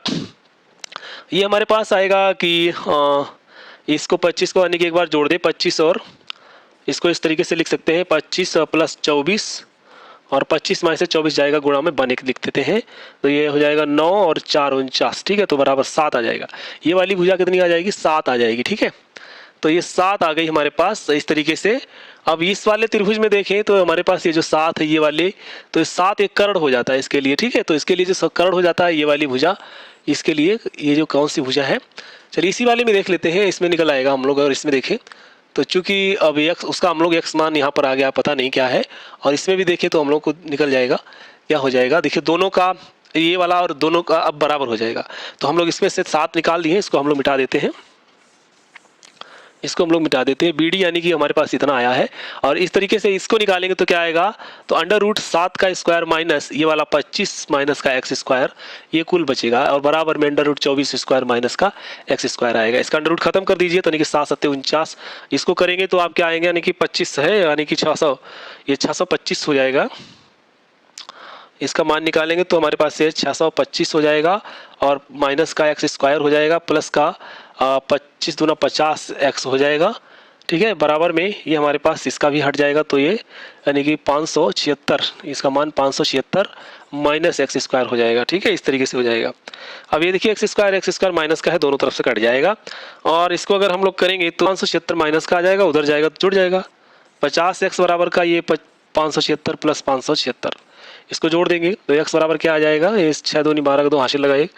ये हमारे पास आएगा कि इसको 25 को यानी कि एक बार जोड़ दे 25, और इसको इस तरीके से लिख सकते हैं 25 प्लस 24, और 25 में से 24 जाएगा, गुणा में बने के लिख देते हैं, तो ये हो जाएगा 9 और 4 49, ठीक है। तो बराबर 7 आ जाएगा। ये वाली भुजा कितनी आ जाएगी, 7 आ जाएगी, ठीक है। तो ये 7 आ गई हमारे पास इस तरीके से। अब इस वाले त्रिभुज में देखें तो हमारे पास ये जो 7 है ये वाले, तो 7 एक कर्ण हो जाता है इसके लिए, ठीक है। तो इसके लिए जो कर्ण हो जाता है ये वाली भुजा, इसके लिए ये जो कौन सी भुजा है, चलिए इसी वाले में देख लेते हैं, इसमें निकल आएगा हम लोग। अगर इसमें देखें तो चूंकि अब x उसका हम लोग x मान यहाँ पर आ गया, पता नहीं क्या है, और इसमें भी देखें तो हम लोग को निकल जाएगा, क्या हो जाएगा, देखिए दोनों का ये वाला और दोनों का अब बराबर हो जाएगा। तो हम लोग इसमें से 7 निकाल दिए, इसको हम लोग मिटा देते हैं, इसको हम लोग मिटा देते हैं। BD यानी कि हमारे पास इतना आया है, और इस तरीके से इसको निकालेंगे तो क्या आएगा, तो अंडर रूट 7 का स्क्वायर माइनस ये वाला 25 माइनस का x स्क्वायर, ये कुल बचेगा, और बराबर में अंडर रूट 24 स्क्वायर माइनस का x स्क्वायर आएगा। इसका अंडर रूट खत्म कर दीजिए, तो यानी कि 7 7 49, इसको करेंगे तो आप क्या आएंगे, यानी कि 25 है, यानी कि 600, ये 625 हो जाएगा। इसका मान निकालेंगे तो हमारे पास ये 625 हो जाएगा, और माइनस का x स्क्वायर हो जाएगा, प्लस का 25 दूना 50 x हो जाएगा, ठीक है। बराबर में ये हमारे पास इसका भी हट जाएगा, तो ये यानी कि 576, इसका मान 576 माइनस x स्क्वायर हो जाएगा, ठीक है। इस तरीके से हो जाएगा। अब ये देखिए x स्क्वायर माइनस का है, दोनों तरफ से कट जाएगा, और इसको अगर हम लोग करेंगे तो 576 माइनस का आ जाएगा, उधर जाएगा तो जुड़ जाएगा। 50x बराबर का ये 576 प्लस 576, इसको जोड़ देंगे तो x बराबर क्या आ जाएगा, ये 6 दूनी 12 का 2 हासिल लगा 1,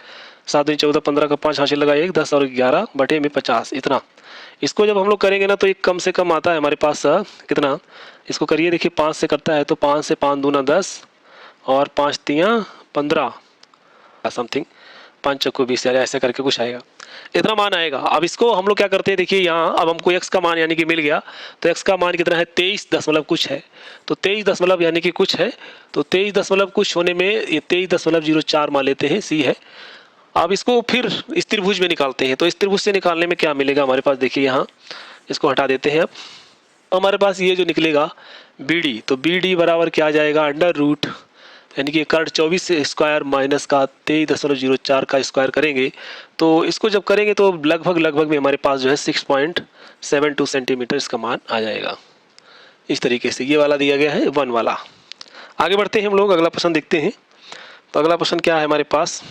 7 दूनी 14 15 का 5 हासिल लगा 1, 10 और 11 बटे में 50, इतना। इसको जब हम लोग करेंगे ना तो एक कम से कम आता है हमारे पास कितना, इसको करिए देखिए 5 से करता है तो 5 से 5 दूना 10 और 5 तियाँ 15 समथिंग, 5 चक्कू 20, ऐसे करके कुछ आएगा, इतना मान आएगा। अब इसको हम लोग क्या करते हैं, देखिए यहाँ अब हमको x का मान यानी कि मिल गया, तो x का मान कितना है 23 दशमलव कुछ है, तो 23 दशमलव यानी कि कुछ है, तो 23 दशमलव कुछ होने में ये 23.04 मान लेते हैं, C है। अब इसको फिर इस त्रिभुज में निकालते हैं, तो इस त्रिभुज से निकालने में क्या मिलेगा हमारे पास, देखिए यहाँ इसको हटा देते हैं। अब हमारे पास ये जो निकलेगा BD, तो BD बराबर क्या आ जाएगा, अंडर रूट यानी कि कर्ण 24 स्क्वायर माइनस का 23.04 का स्क्वायर करेंगे, तो इसको जब करेंगे तो लगभग में हमारे पास जो है 6.72 सेंटीमीटर इसका मान आ जाएगा। इस तरीके से ये वाला दिया गया है 1 वाला। आगे बढ़ते हैं हम लोग, अगला प्रश्न देखते हैं। तो अगला प्रश्न क्या है हमारे पास,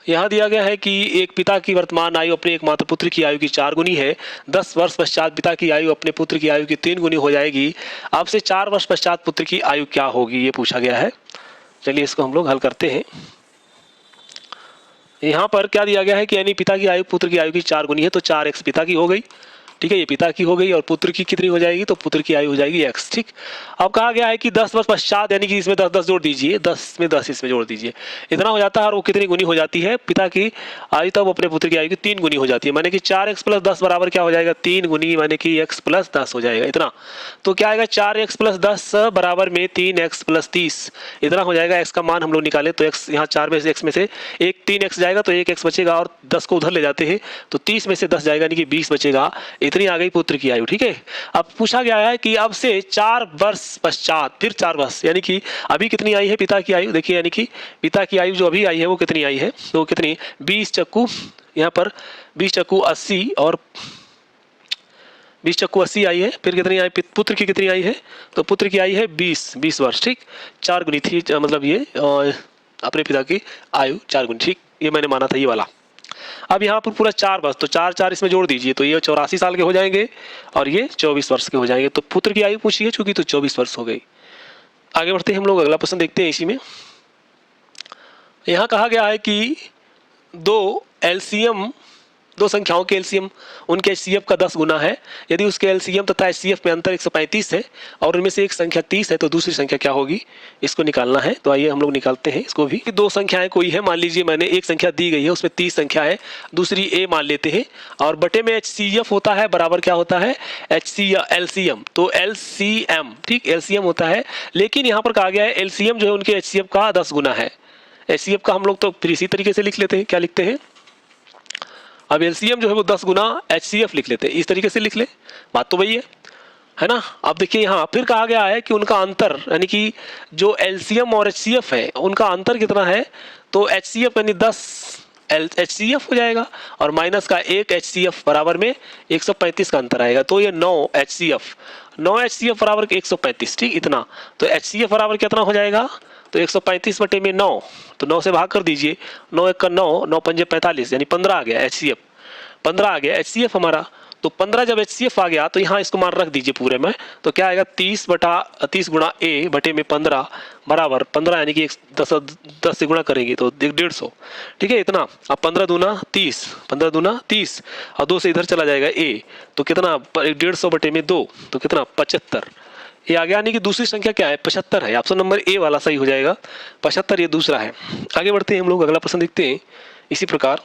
यहाँ दिया गया है कि एक पिता की वर्तमान आयु अपने एकमात्र पुत्र की आयु की 4 गुनी है। 10 वर्ष पश्चात पिता की आयु अपने पुत्र की आयु की 3 गुनी हो जाएगी। अब से 4 वर्ष पश्चात पुत्र की आयु क्या होगी, ये पूछा गया है। चलिए इसको हम लोग हल करते हैं। यहाँ पर क्या दिया गया है कि यानी पिता की आयु पुत्र की आयु की 4 गुनी है, तो 4x पिता की हो गई, ठीक है, ये पिता की हो गई, और पुत्र की कितनी हो जाएगी, तो पुत्र की आयु हो जाएगी x, ठीक। अब कहा गया है कि 10 वर्ष पश्चात, यानी कि इसमें 10 10 जोड़ दीजिए, 10 में 10 इसमें जोड़ दीजिए, इतना हो जाता है। और वो कितनी गुनी हो जाती है, पिता की आयु तब अपने पुत्र की आयु की 3 गुनी हो जाती है, माने कि 4x + 10 बराबर क्या हो जाएगा, 3 गुनी, माने कि x + 10 हो जाएगा इतना। तो क्या आएगा, 4x + 10 बराबर में 3x + 30, इतना हो जाएगा। x का मान हम लोग निकालें तो x यहाँ 4 में से x में से एक 3x जाएगा तो 1x बचेगा, और 10 को उधर ले जाते हैं तो 30 में से 10 जाएगा, यानी कि 20 बचेगा। इतनी आ गई पुत्र की आयु, ठीक है। अब पूछा गया है कि अब से 4 वर्ष पश्चात, फिर 4 वर्ष, यानी कि अभी कितनी आई है पिता की आयु, देखिए, यानी कि पिता की आयु जो अभी आई है वो कितनी आई है, तो कितनी, 20 चक्कू, यहाँ पर 20 चक्कू 80, और 20 चक्कू 80 आई है। फिर कितनी आई, पुत्र की कितनी आई है, तो पुत्र की आई है 20 वर्ष, ठीक। 4 गुनी थी, मतलब ये अपने पिता की आयु 4 गुनी, ठीक, ये मैंने माना था ये वाला। अब यहाँ पर पूरा 4 वर्ष, तो 4 4 इसमें जोड़ दीजिए, तो ये 84 साल के हो जाएंगे, और ये 24 वर्ष के हो जाएंगे। तो पुत्र की आयु पूछिए चूंकि, तो 24 वर्ष हो गई। आगे बढ़ते हैं हम लोग, अगला प्रश्न देखते हैं। इसी में यहाँ कहा गया है कि दो संख्याओं के एलसीएम उनके एचसीएफ का 10 गुना है। यदि उसके एलसीएम तथा एचसीएफ में अंतर 135 है और उनमें से एक संख्या 30 है, तो दूसरी संख्या क्या होगी, इसको निकालना है। तो आइए हम लोग निकालते हैं इसको भी। दो संख्याएं कोई है, मान लीजिए मैंने एक संख्या दी गई है, उसमें 30 संख्या है, दूसरी ए मान लेते हैं, और बटे में एचसीएफ होता है बराबर क्या होता है, एलसीएम, तो एलसीएम, ठीक, एलसीएम होता है। लेकिन यहाँ पर कहा गया है एलसीएम जो है उनके एचसीएफ का 10 गुना है। एचसीएफ का हम लोग तो फिर इसी तरीके से लिख लेते हैं, क्या लिखते हैं, अब एलसीएम जो है वो 10 गुना एचसीएफ लिख लेते हैं, इस तरीके से लिख ले, बात तो वही है ना। अब देखिए यहाँ फिर कहा गया है कि उनका अंतर, यानी कि जो एलसीएम और एचसीएफ है उनका अंतर कितना है, तो एचसीएफ यानी 10 एचसीएफ हो जाएगा, और माइनस का 1 एचसीएफ बराबर में 135 का अंतर आएगा, तो ये 9 एचसीएफ बराबर 135, ठीक, इतना। तो एचसीएफ बराबर कितना हो जाएगा, तो 135 बटे में 9, तो 9 से भाग कर दीजिए, 9 1 का 9, 9 पंजे 45, यानी 15 आ गया एचसीएफ, 15 आ गया एचसीएफ हमारा। तो 15 जब एचसीएफ आ गया तो यहाँ इसको मान रख दीजिए पूरे में, तो क्या आएगा, 30 गुणा ए बटे में 15 बराबर 15, यानी कि 10 से गुणा करेंगे तो 150, ठीक है, इतना। अब 15 दूना 30, और 2 से इधर चला जाएगा ए, तो कितना, 150 बटे में 2, तो कितना, 75, ये आ गया। यानी कि दूसरी संख्या क्या है, 75 है। ऑप्शन नंबर ए वाला सही हो जाएगा, 75 ये दूसरा है। आगे बढ़ते हैं हम लोग, अगला प्रश्न देखते हैं। इसी प्रकार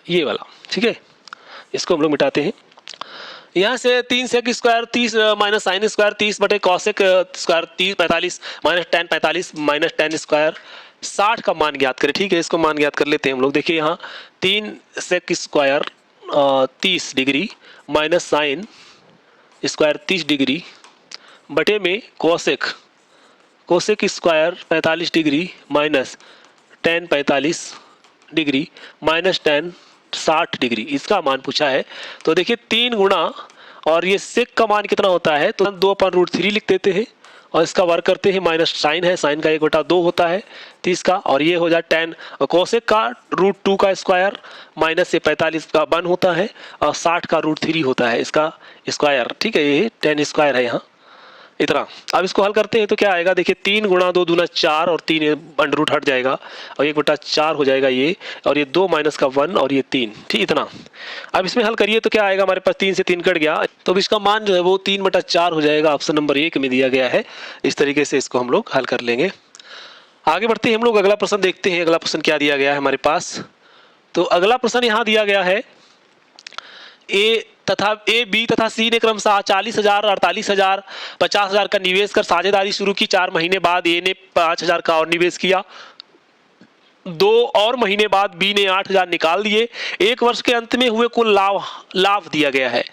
ये वाला, ठीक है, इसको हम लोग मिटाते हैं। यहाँ से 3 sec square 30 minus sine square 30 बटे cosec square 30 45 minus ten 45 minus 10 square 60 का मान ज्ञात करें, ठीक है। इसको मान ज्ञात कर लेते हैं हम लोग। देखिए यहाँ 3 sec square 30 degree minus sine square 30 degree बटे में cosec square 45 degree minus ten 45 degree minus 10 60 degree, इसका मान पूछा है। तो देखिए 3 गुणा, और ये सेक का मान कितना होता है, तो 2/√3 लिख देते हैं, और इसका वर्ग करते हैं, माइनस साइन है, साइन का 1/2 होता है 30 का, और ये हो जाए 10, और कोसेक का √2 का स्क्वायर माइनस से 45 का 1 होता है, और 60 का √3 होता है इसका स्क्वायर, ठीक है, ये 10 स्क्वायर है यहाँ, इतना। अब इसको हल करते हैं तो क्या आएगा, देखिए 3 गुणा 2 दूना 4, और 3 अंडर हट जाएगा, और 1/4 हो जाएगा ये, और ये 2 माइनस का 1, और ये 3, ठीक, इतना। अब इसमें हल करिए तो क्या आएगा, हमारे पास 3 से 3 कट गया, तो अब इसका मान जो है वो 3/4 हो जाएगा, ऑप्शन नंबर 1 में दिया गया है। इस तरीके से इसको हम लोग हल कर लेंगे। आगे बढ़ते हैं हम लोग, अगला प्रश्न देखते हैं। अगला प्रश्न क्या दिया गया है हमारे पास, तो अगला प्रश्न यहाँ दिया गया है, ए बी तथा सी ने क्रमशः 40,000 48,000 50,000 का निवेश कर साझेदारी शुरू की। 4 महीने बाद ए ने 5,000 का और निवेश किया। 2 और महीने बाद बी ने 8,000 निकाल दिए। 1 वर्ष के अंत में हुए कुल लाभ दिया गया है।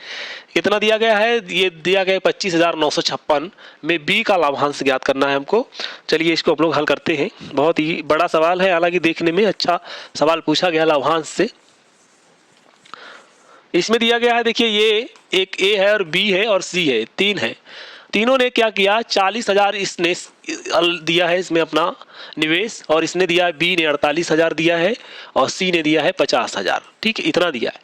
कितना दिया गया है? ये दिया गया 25,956 में बी का लाभांश ज्ञात करना है हमको। चलिए इसको हम लोग हल करते हैं। बहुत ही बड़ा सवाल है, हालांकि देखने में अच्छा सवाल पूछा गया लाभांश से। इसमें दिया गया है, देखिए ये एक ए है और बी है और सी है, 3 है। तीनों ने क्या किया, 40,000 इसने दिया है इसमें अपना निवेश, और इसने दिया है, बी ने 48,000 दिया है और सी ने दिया है 50,000। ठीक है, इतना दिया है।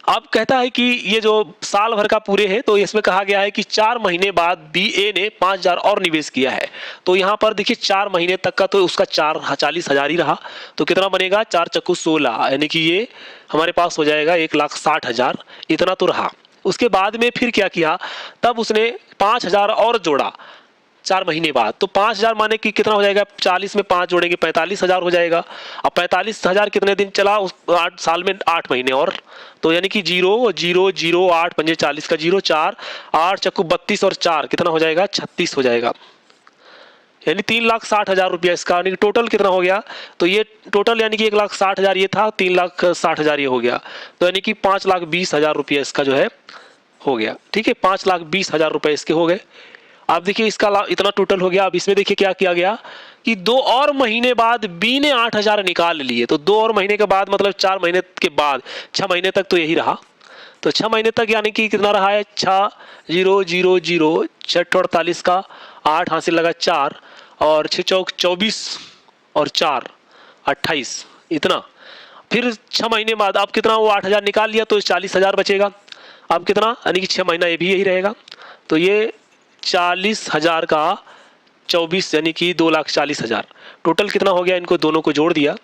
अब कहता है कि ये जो साल भर का पूरे है, तो इसमें कहा गया है कि 4 महीने बाद बी ए ने 5,000 और निवेश किया है। तो यहाँ पर देखिए 4 महीने तक का तो उसका 40,000 ही रहा। तो कितना बनेगा, 4 चक्कू 16, यानी कि ये हमारे पास हो जाएगा 1,60,000। इतना तो रहा। उसके बाद में फिर क्या किया, तब उसने 5,000 और जोड़ा 4 महीने बाद। तो 5,000 माने कि कितना हो जाएगा, 40 में 5 जोड़ेंगे 45,000 हो जाएगा। अब 45,000 कितने दिन चला, उस 8 साल में 8 महीने और, तो यानी कि 0 0 0 8 पंजे 40 का 0 4 8 चक्कू 32 और 4 कितना हो जाएगा, 36 हो जाएगा। यानी 3,60,000 रुपया इसका, यानी टोटल कितना हो गया, तो ये टोटल यानी कि 1,60,000 ये था, 3,60,000 ये हो गया। तो यानी कि 5,20,000 रुपया इसका जो है हो गया। ठीक है, 5,20,000 रुपये इसके हो गए। अब देखिए इसका इतना टोटल हो गया। अब इसमें देखिए क्या किया गया कि 2 और महीने बाद बी ने 8,000 निकाल लिए। तो 2 और महीने के बाद मतलब 4 महीने के बाद 6 महीने तक तो यही रहा। तो 6 महीने तक यानी कि कितना रहा है, 6 0 0 0 6 48 का 8 हासिल लगा 4 और 6 चौक 24 और 4 28, इतना। फिर 6 महीने बाद अब कितना, वो 8,000 निकाल लिया तो 40,000 बचेगा। अब कितना, यानी कि 6 महीना ये भी यही रहेगा। तो ये 40,000 का 24 यानी कि 2,40,000 टोटल कितना हो गया, इनको दोनों को जोड़ दिया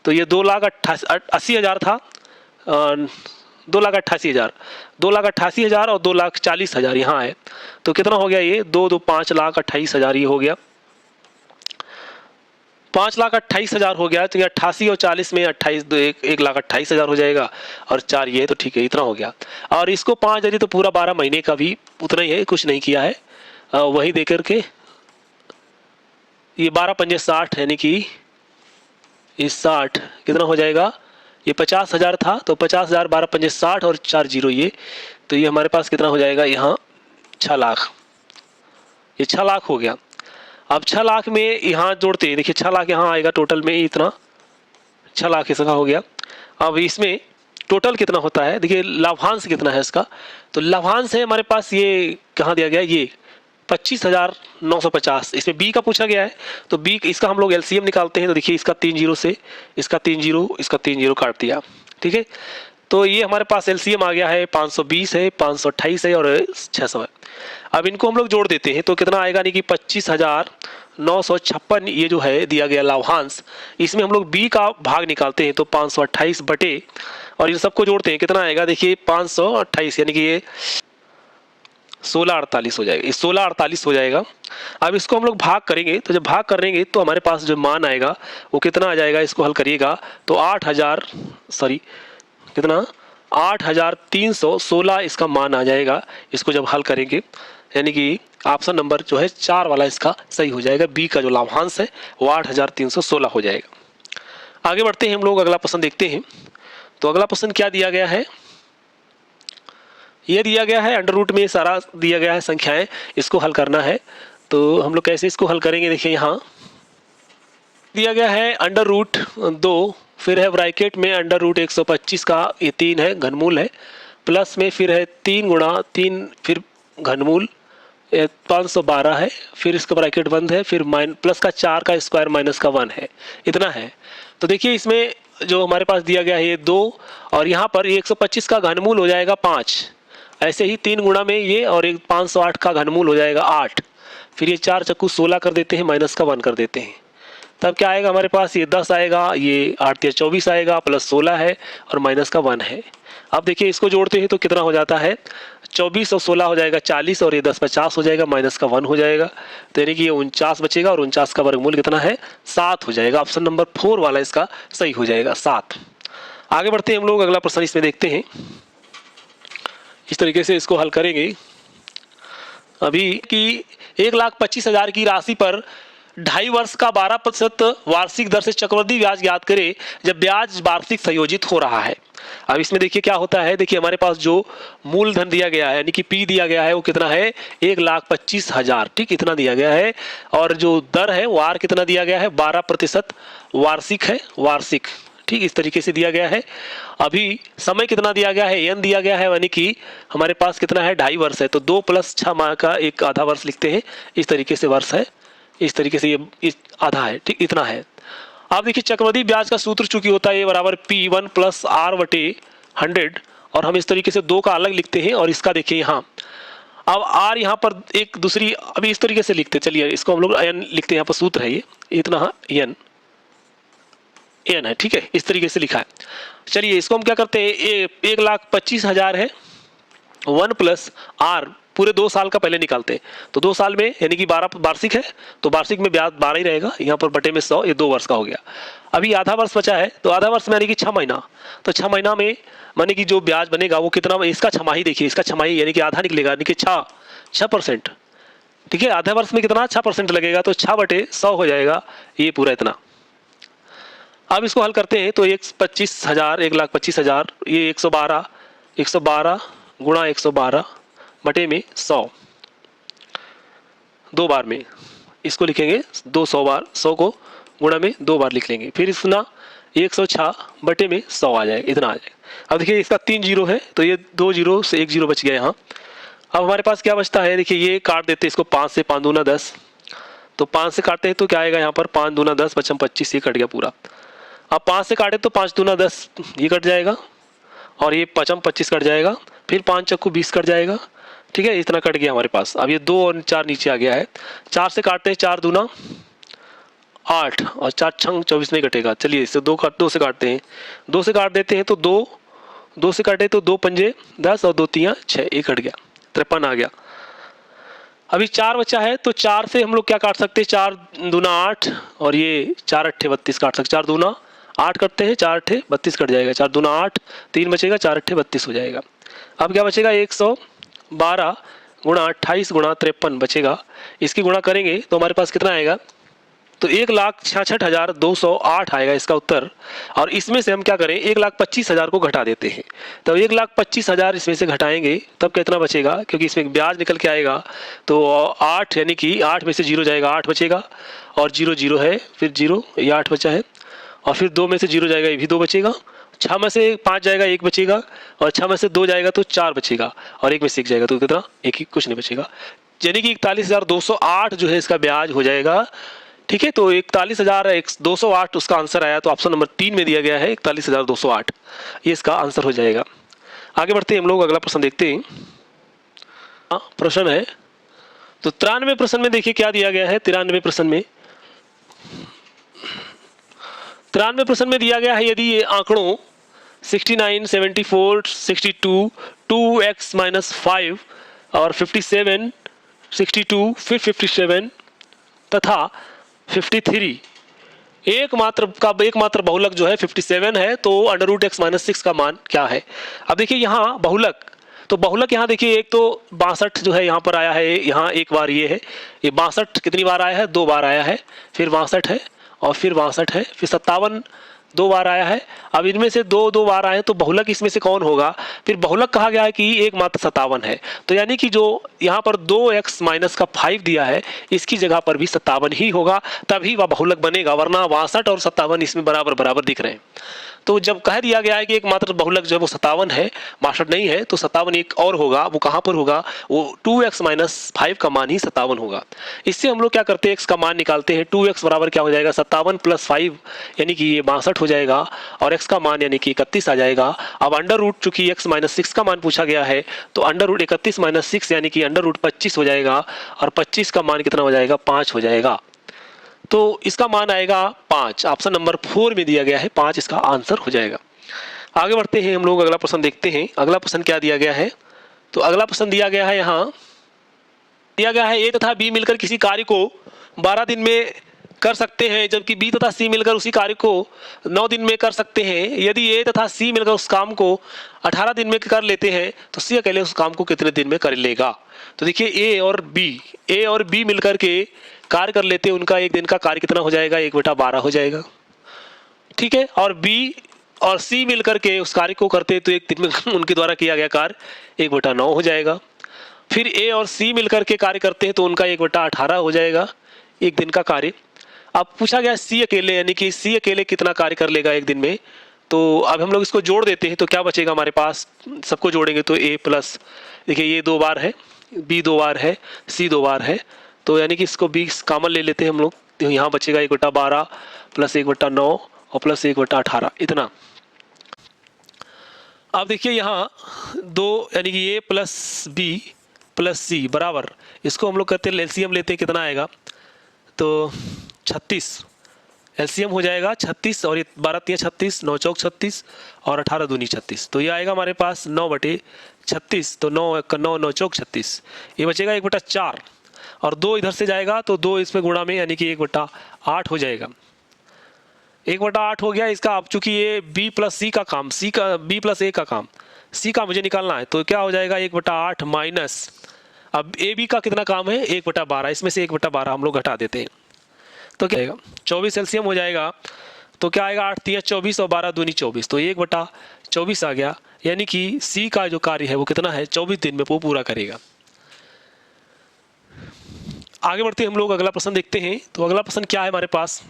तो ये 2,80,000 था। 2,88,000, 2,88,000 और 2,40,000 यहाँ है। तो कितना हो गया, ये 2 2 5,28,000 ये हो गया। 5,28,000 हो गया। तो ये 88 और 40 में 28 1,28,000 हो जाएगा और 4 ये, तो ठीक है, इतना हो गया। और इसको 5 यदि तो पूरा 12 महीने का भी उतना ही है, कुछ नहीं किया है। वही दे करके ये 12 पंजे 60 यानी कि इस 60 कितना हो जाएगा, ये 50,000 था तो 50,000 12 पंजे 60 और 4 0 ये, तो ये हमारे पास कितना हो जाएगा, यहाँ 6 लाख। ये 6 लाख हो गया। अब 6 लाख में यहाँ जोड़ते हैं, देखिए 6 लाख यहाँ आएगा टोटल में, इतना 6 लाख इसका हो गया। अब इसमें टोटल कितना होता है, देखिए लाभांश कितना है इसका, तो लाभांश है हमारे पास, ये कहाँ दिया गया, ये 25,950। इसमें बी का पूछा गया है तो बी इसका हम लोग एलसीएम निकालते हैं। तो देखिए इसका 3 0 से इसका 3 0 इसका 3 0 काट दिया। ठीक है, तो ये हमारे पास एलसीएम आ गया है, 520 है, 528 है और 600 है। अब इनको हम लोग जोड़ देते हैं तो कितना आएगा, नहीं कि 25,956 ये जो है दिया गया लाभांश, इसमें हम लोग बी का भाग निकालते हैं तो 528 बटे, और इन सबको जोड़ते हैं कितना आएगा, देखिए 528 यानी कि ये 1648 हो जाएगा। ये 1648 हो जाएगा। अब इसको हम लोग भाग करेंगे तो जब भाग करेंगे तो हमारे पास जो मान आएगा वो कितना आ जाएगा, इसको हल करिएगा तो 8,316 इसका मान आ जाएगा। इसको जब हल करेंगे यानी कि ऑप्शन नंबर जो है 4 वाला इसका सही हो जाएगा। बी का जो लाभांश है वो 8,316 हो जाएगा। आगे बढ़ते हैं हम लोग, अगला प्रश्न देखते हैं। तो अगला प्रश्न क्या दिया गया है, ये दिया गया है अंडर रूट में सारा दिया गया है संख्याएं, इसको हल करना है। तो हम लोग कैसे इसको हल करेंगे, देखिए यहाँ दिया गया है अंडर रूट 2, फिर है ब्रैकेट में अंडर रूट 125 का ये 3 है, घनमूल है, प्लस में फिर है 3 गुणा 3 फिर घनमूल 512 है, फिर इसका ब्रैकेट बंद है, फिर प्लस का 4 का स्क्वायर माइनस का 1 है, इतना है। तो देखिए इसमें जो हमारे पास दिया गया है ये 2 और यहाँ पर 125 का घनमूल हो जाएगा 5, ऐसे ही 3 गुणा में ये और एक 508 का घनमूल हो जाएगा 8, फिर ये 4 चक्कू 16 कर देते हैं, माइनस का 1 कर देते हैं, तब क्या आएगा हमारे पास, ये 10 आएगा, ये 8 या 24 आएगा, प्लस 16 है और माइनस का 1 है। अब देखिए इसको जोड़ते हैं तो कितना हो जाता है, 24 और 16 हो जाएगा 40 और ये 10 50 हो जाएगा, माइनस का 1 हो जाएगा, तो यानी कि ये 49 बचेगा और 49 का वर्गमूल कितना है, 7 हो जाएगा। ऑप्शन नंबर 4 वाला इसका सही हो जाएगा, 7। आगे बढ़ते हैं हम लोग, अगला प्रश्न इसमें देखते हैं। इस तरीके से इसको हल करेंगे अभी कि 1,25,000 की राशि पर 2.5 वर्ष का 12% वार्षिक दर से चक्रवृद्धि ब्याज ज्ञात करें जब ब्याज वार्षिक संयोजित हो रहा है। अब इसमें देखिए क्या होता है, देखिए हमारे पास जो मूलधन दिया गया है यानी कि पी दिया गया है वो कितना है 1,25,000, ठीक इतना दिया गया है। और जो दर है वो आर कितना दिया गया है 12% वार्षिक है, वार्षिक, ठीक इस तरीके से दिया गया है। अभी समय कितना दिया गया है एन दिया गया है यानी कि हमारे पास कितना है 2.5 वर्ष है, तो 2 + 6 माह का एक आधा वर्ष लिखते हैं, इस तरीके से वर्ष है, इस तरीके से ये आधा है, ठीक इतना है। अब देखिए चक्रवृद्धि ब्याज का सूत्र चूंकि होता है A = P1 + R/100 और हम इस तरीके से 2 का अलग लिखते हैं और इसका देखिए यहाँ अब R यहाँ पर एक दूसरी अभी इस तरीके से लिखते, चलिए इसको हम लोग n लिखते हैं, यहाँ पर सूत्र है ये इतना n है, ठीक है इस तरीके से लिखा है। चलिए इसको हम क्या करते हैं 1,25,000 है 1 + R पूरे 2 साल का पहले निकालते हैं, तो 2 साल में यानी कि 12 वार्षिक है तो वार्षिक में ब्याज 12 ही रहेगा, यहाँ पर बटे में 100, ये 2 वर्ष का हो गया। अभी आधा वर्ष बचा है तो आधा वर्ष में यानी कि 6 महीना, तो 6 महीना में माने कि जो ब्याज बनेगा वो कितना, इसका छमाही देखिए, इसका छमाही यानी कि आधा निकलेगा यानी कि 6%, ठीक है आधा वर्ष में कितना 6% लगेगा तो 6/100 हो जाएगा ये पूरा इतना। अब इसको हल करते हैं तो 1,25,000 ये 112 गुणा 112 बटे में 100, 2 बार में इसको लिखेंगे 200 बार, 100 को गुणा में 2 बार लिख लेंगे, फिर इसना 106 बटे में 100 आ जाएगा, इतना आ जाएगा। अब देखिए इसका 3 जीरो है तो ये 2 जीरो से 1 जीरो बच गया यहाँ। अब हमारे पास क्या बचता है, देखिए ये काट देते हैं इसको 5 से, 5 दूना 10, तो 5 से काटते हैं तो क्या आएगा यहाँ पर 5 दूना 10 = 25, ये कट गया पूरा। अब 5 से काटे तो 5 दूना 10 ये कट जाएगा और ये 5 25 कट जाएगा, फिर 5 चक्कू 20 कट जाएगा, ठीक है इतना कट गया हमारे पास। अब ये 2 और 4 नीचे आ गया है, 4 से काटते हैं 4 दूना 8 और 4 छंग 24 में कटेगा। चलिए इससे 2 से काटते हैं, 2 से काट देते हैं तो 2 से काटे तो 2 पंजे 10 और 2 तियां 6, ये कट गया 53 आ गया। अभी 4 बचा है तो 4 से हम लोग क्या काट सकते हैं 4 दूना 8 और ये 4 अट्ठे 32 काट सकते, 4 दूना 8 करते हैं 4 अट्ठे 32 कट जाएगा, 4 दूना 8 3 बचेगा 4 अट्ठे 32 हो जाएगा। अब क्या बचेगा 112 गुणा 28 गुणा 53 बचेगा, इसकी गुणा करेंगे तो हमारे पास कितना आएगा तो 1,66,208 आएगा इसका उत्तर। और इसमें से हम क्या करें 1,25,000 को घटा देते हैं, तो 1,25,000 इसमें से घटाएंगे तब कितना बचेगा, क्योंकि इसमें ब्याज निकल के आएगा तो 8 यानी कि 8 में से 0 जाएगा 8 बचेगा और 0 0 है, फिर 0 ये 8 बचा है और फिर 2 में से 0 जाएगा ये भी 2 बचेगा, 6 में से 5 जाएगा 1 बचेगा और 6 में से 2 जाएगा तो 4 बचेगा और 1 में से 1 जाएगा तो कितना एक ही कुछ नहीं बचेगा, यानी कि 41,208 जो है इसका ब्याज हो जाएगा, ठीक है। तो 41,208 उसका आंसर आया, तो ऑप्शन नंबर 3 में दिया गया है 41,208, ये इसका आंसर हो जाएगा। आगे बढ़ते हैं हम लोग, अगला प्रश्न देखते हैं। प्रश्न है तो 93 प्रश्न में देखिए क्या दिया गया है। 93 प्रश्न में दिया गया है यदि ये आंकड़ों 69, 74, 62, 2x - 5 और 57, 62 फिर 57 तथा 53 एकमात्र बहुलक जो है 57 है, तो √x - 6 का मान क्या है। अब देखिए यहाँ बहुलक, तो बहुलक यहाँ देखिए एक तो 62 जो है यहाँ पर आया है, यहाँ एक बार ये है, ये 62 कितनी बार आया है 2 बार आया है, फिर 62 है और फिर 62 है, फिर 57 2 बार आया है। अब इनमें से 2 बार आए तो बहुलक इसमें से कौन होगा। फिर बहुलक कहा गया है कि एकमात्र 57 है, तो यानी कि जो यहाँ पर 2x - 5 दिया है इसकी जगह पर भी 57 ही होगा, तभी वह बहुलक बनेगा, वरना 62 और 57 इसमें बराबर दिख रहे हैं। तो जब कह दिया गया है कि एकमात्र बहुलक जो है वो 57 है 62 नहीं है, तो 57 एक और होगा, वो कहाँ पर होगा, वो 2x - 5 का मान ही 57 होगा। इससे हम लोग क्या करते हैं x का मान निकालते हैं। 2x बराबर क्या हो जाएगा 57 + 5 यानी कि ये 62 हो जाएगा और x का मान यानी कि 31 आ जाएगा। अब अंडर रूट चूंकि x - 6 का मान पूछा गया है तो अंडर रूट 31 - 6 यानी कि अंडर रूट 25 हो जाएगा और 25 का मान कितना हो जाएगा 5 हो जाएगा, तो इसका मान आएगा 5। ऑप्शन नंबर 4 में दिया गया है 5 इसका आंसर हो जाएगा। आगे बढ़ते हैं हम लोग, अगला प्रश्न देखते हैं। अगला प्रश्न क्या दिया गया है, तो अगला प्रश्न दिया गया है, यहाँ दिया गया है A तथा B मिलकर किसी कार्य को 12 दिन में कर सकते हैं, जबकि B तथा C मिलकर उसी कार्य को 9 दिन में कर सकते हैं। यदि A तथा C मिलकर उस काम को 18 दिन में कर लेते हैं तो C अकेले उस काम को कितने दिन में कर लेगा। तो देखिए ए और बी मिलकर के कार्य कर लेते हैं, उनका एक दिन का कार्य कितना हो जाएगा, 1/12 हो जाएगा। ठीक है, और बी और सी मिलकर के उस कार्य को करते हैं तो एक दिन में उनके द्वारा किया गया कार्य 1/9 हो जाएगा। फिर ए और सी मिलकर के कार्य करते हैं तो उनका 1/18 हो जाएगा एक दिन का कार्य। अब पूछा गया सी अकेले, यानी कि सी अकेले कितना कार्य कर लेगा एक दिन में। तो अब हम लोग इसको जोड़ देते हैं तो क्या बचेगा हमारे पास, सबको जोड़ेंगे तो ए प्लस, देखिए ये 2 बार है, बी 2 बार है, सी 2 बार है, तो यानी कि इसको 20 कॉमन ले लेते हैं हम लोग, तो यहाँ बचेगा 1/12 प्लस 1/9 और प्लस 1/18 इतना। अब देखिए यहाँ 2 यानी कि ए प्लस बी प्लस सी बराबर, इसको हम लोग कहते हैं एलसीएम लेते हैं, कितना आएगा तो 36 एलसीएम हो जाएगा 36, और ये 12 3 36, 9 चौक 36 और 18 दूनी 36, तो ये आएगा हमारे पास 9/36, तो 9 1 9 9 चौक 36, ये बचेगा 1/4, और 2 इधर से जाएगा तो 2 इसमें गुणा में, यानी कि 1/8 हो जाएगा। 1/8 हो गया इसका। अब चूंकि ये बी प्लस सी का काम, सी का बी प्लस ए का काम, सी का मुझे निकालना है, तो क्या हो जाएगा 1/8 माइनस, अब ए बी का कितना काम है 1/12, इसमें से 1/12 हम लोग घटा देते हैं तो क्या आएगा 24 एलसीएम हो जाएगा। तो क्या आएगा 8 3 24 और 12 दूनी 24, तो 1/24 आ गया, यानी कि सी का जो कार्य है वो कितना है 24 दिन में वो पूरा करेगा। आगे बढ़ते हम लोग अगला प्रश्न देखते हैं। तो अगला प्रश्न क्या है हमारे पास,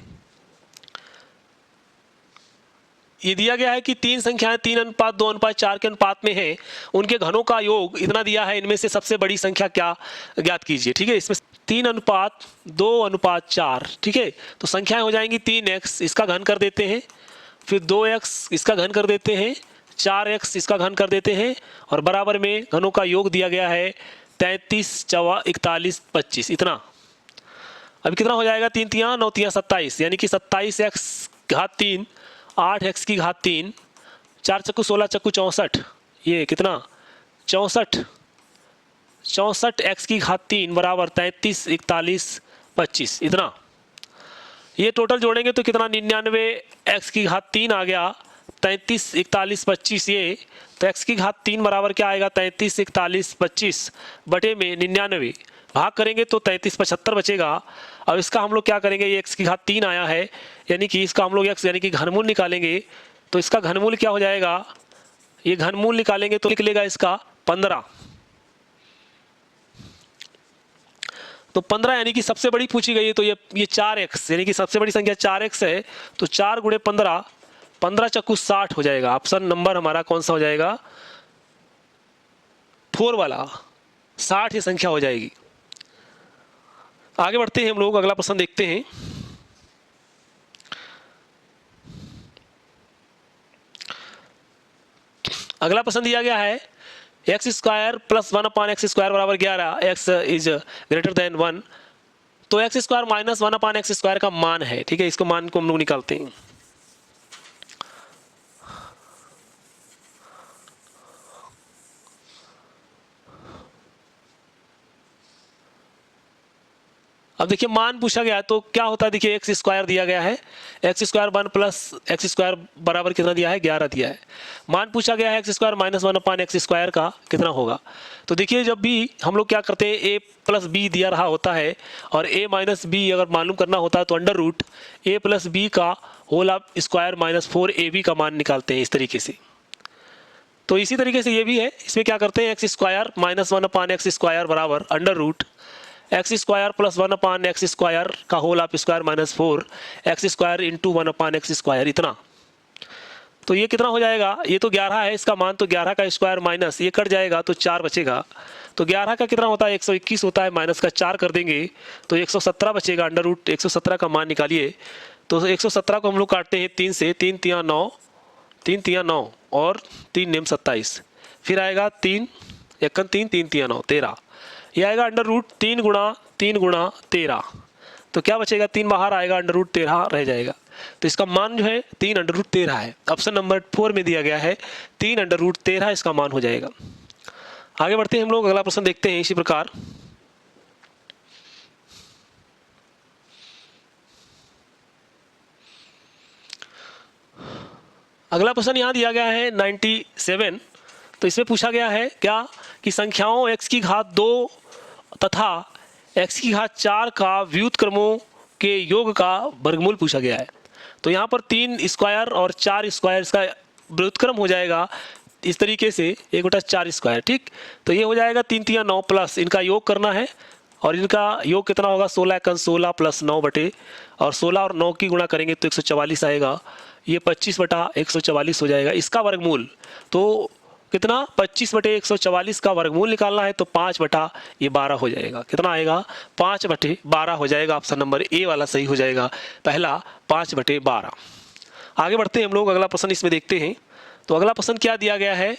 ये दिया गया है कि 3 संख्याएं 3:2:4 के अनुपात में हैं, उनके घनों का योग इतना दिया है, इनमें से सबसे बड़ी संख्या क्या ज्ञात कीजिए। ठीक है, इसमें 3:2:4, ठीक है, तो संख्याएं हो जाएंगी 3x इसका घन कर देते हैं, फिर 2x इसका घन कर देते हैं, 4x इसका घन कर देते हैं, और बराबर में घनों का योग दिया गया है 33 4 41 25 इतना। अब कितना हो जाएगा 3 3 9 3 27, यानी कि 27x घात 3 8x की घात 3 4 चक्कू 16 चक्कू 64, ये कितना 64x की घात 3 बराबर 33 41 25 इतना। ये टोटल जोड़ेंगे तो कितना 99x की घात 3 आ गया, 33 41 25 ये, तो x की घात 3 बराबर क्या आएगा 33 41 25 बटे में 99, भाग करेंगे तो 33 75 बचेगा। अब इसका हम लोग क्या करेंगे, ये x की घात 3 आया है, यानी कि इसका हम लोग x यानी कि घनमूल निकालेंगे, तो इसका घनमूल क्या हो जाएगा, ये घनमूल निकालेंगे तो निकलेगा इसका 15, तो 15 यानी कि सबसे बड़ी पूछी गई है, तो ये 4x यानी कि सबसे बड़ी संख्या 4x है, तो 4 × 15 15 चक्कू 60 हो जाएगा। ऑप्शन नंबर हमारा कौन सा हो जाएगा 4 वाला, 60 ये संख्या हो जाएगी। आगे बढ़ते हैं हम लोग अगला प्रश्न देखते हैं। अगला प्रश्न दिया गया है x² + 1/x² बराबर 11, x इज ग्रेटर देन 1, तो x² - 1/x² का मान है। ठीक है, इसको मान को हम लोग निकालते हैं। अब देखिए मान पूछा गया तो क्या होता है, देखिए x² दिया गया है, x² 1 + x² बराबर कितना दिया है 11 दिया है। मान पूछा गया है x² - 1/x² का कितना होगा। तो देखिए जब भी हम लोग क्या करते हैं a + b दिया रहा होता है और a - b अगर मालूम करना होता है तो √a + b का होल स्क्वायर - 4ab का मान निकालते हैं इस तरीके से। तो इसी तरीके से ये भी है, इसमें क्या करते हैं x² - 1/x² बराबर √x² + 1/x² का होल स्क्वायर - 4x² × 1/x² इतना। तो ये कितना हो जाएगा, ये तो 11 है इसका मान, तो 11 का स्क्वायर माइनस ये कट जाएगा तो 4 बचेगा, तो 11 का कितना होता है 121 होता है, माइनस का 4 कर देंगे तो 117 बचेगा, √117 का मान निकालिए। तो 117 को हम लोग काटते हैं 3 से, 3 3 9 3 3 9 और 3 9 27, फिर आएगा 3 1 3 3 3 9 13, ये आएगा √3 × 3 × 13, तो क्या बचेगा 3 बाहर आएगा, √13 रह जाएगा। तो इसका मान जो है 3 √13 है। ऑप्शन नंबर 4 में दिया गया है 3 √13 इसका मान हो जाएगा। आगे बढ़ते हैं हम लोग अगला प्रश्न देखते हैं इसी प्रकार। अगला प्रश्न यहाँ दिया गया है 97, तो इसमें पूछा गया है क्या कि संख्याओं x की घात 2 तथा x की घात 4 का व्युत्क्रमों के योग का वर्गमूल पूछा गया है। तो यहाँ पर 3 स्क्वायर और 4 स्क्वायर इसका व्युत्क्रम हो जाएगा इस तरीके से 1/4 स्क्वायर। ठीक, तो ये हो जाएगा 3 3 9 प्लस इनका योग करना है और इनका योग कितना होगा 16 प्लस 9 बटे और 16 और 9 की गुणा करेंगे तो 144 आएगा। ये 25/144 हो जाएगा। इसका वर्गमूल तो कितना 25/144 का वर्गमूल निकालना है तो 5/12 हो जाएगा। कितना आएगा 5/12 हो जाएगा। ऑप्शन नंबर ए वाला सही हो जाएगा, पहला 5/12। आगे बढ़ते हैं हम लोग, अगला प्रश्न इसमें देखते हैं। तो अगला प्रश्न क्या दिया गया है,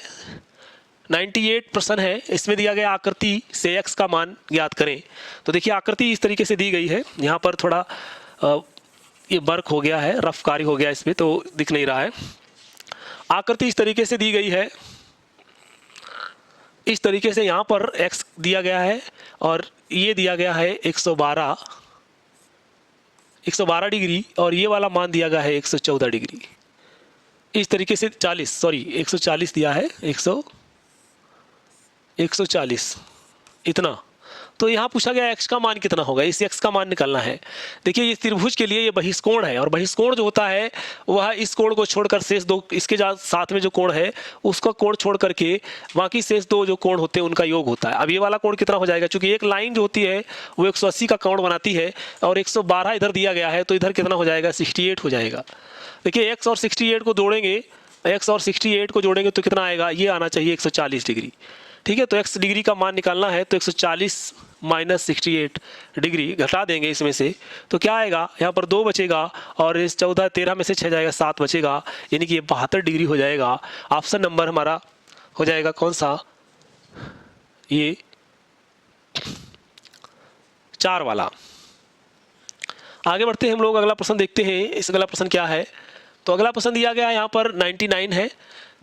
98 प्रश्न है। इसमें दिया गया आकृति से x का मान ज्ञात करें। तो देखिए आकृति इस तरीके से दी गई है। यहाँ पर थोड़ा ये वर्क हो गया है, रफ कार्य हो गया इसमें तो दिख नहीं रहा है। आकृति इस तरीके से दी गई है, इस तरीके से यहाँ पर x दिया गया है और ये दिया गया है 112 डिग्री और ये वाला मान दिया गया है 114 डिग्री। इस तरीके से 140 दिया है, 140 इतना। तो यहाँ पूछा गया x का मान कितना होगा, इस x का मान निकालना है। देखिए ये त्रिभुज के लिए ये बहिष्कोण है और बहिष्कोण जो होता है वह इस कोण को छोड़कर शेष दो, इसके साथ में जो कोण है उसका कोण छोड़ करके बाकी शेष दो जो कोण होते हैं उनका योग होता है। अब ये वाला कोण कितना हो जाएगा, क्योंकि एक लाइन जो होती है वो 180 का कोण बनाती है और 112 इधर दिया गया है तो इधर कितना हो जाएगा 68 हो जाएगा। देखिए x और 68 को जोड़ेंगे, x और 68 को जोड़ेंगे तो कितना आएगा, ये आना चाहिए 140 डिग्री। ठीक है, तो x डिग्री का मान निकालना है तो 140 माइनस 68 डिग्री घटा देंगे इसमें से तो क्या आएगा, यहाँ पर 2 बचेगा और इस 14 13 में से 6 जाएगा 7 बचेगा, यानी कि ये 72 डिग्री हो जाएगा। ऑप्शन नंबर हमारा हो जाएगा कौन सा, ये 4 वाला। आगे बढ़ते हैं हम लोग, अगला प्रश्न देखते हैं। इस अगला प्रश्न क्या है, तो अगला प्रश्न दिया गया है यहाँ पर 99 है।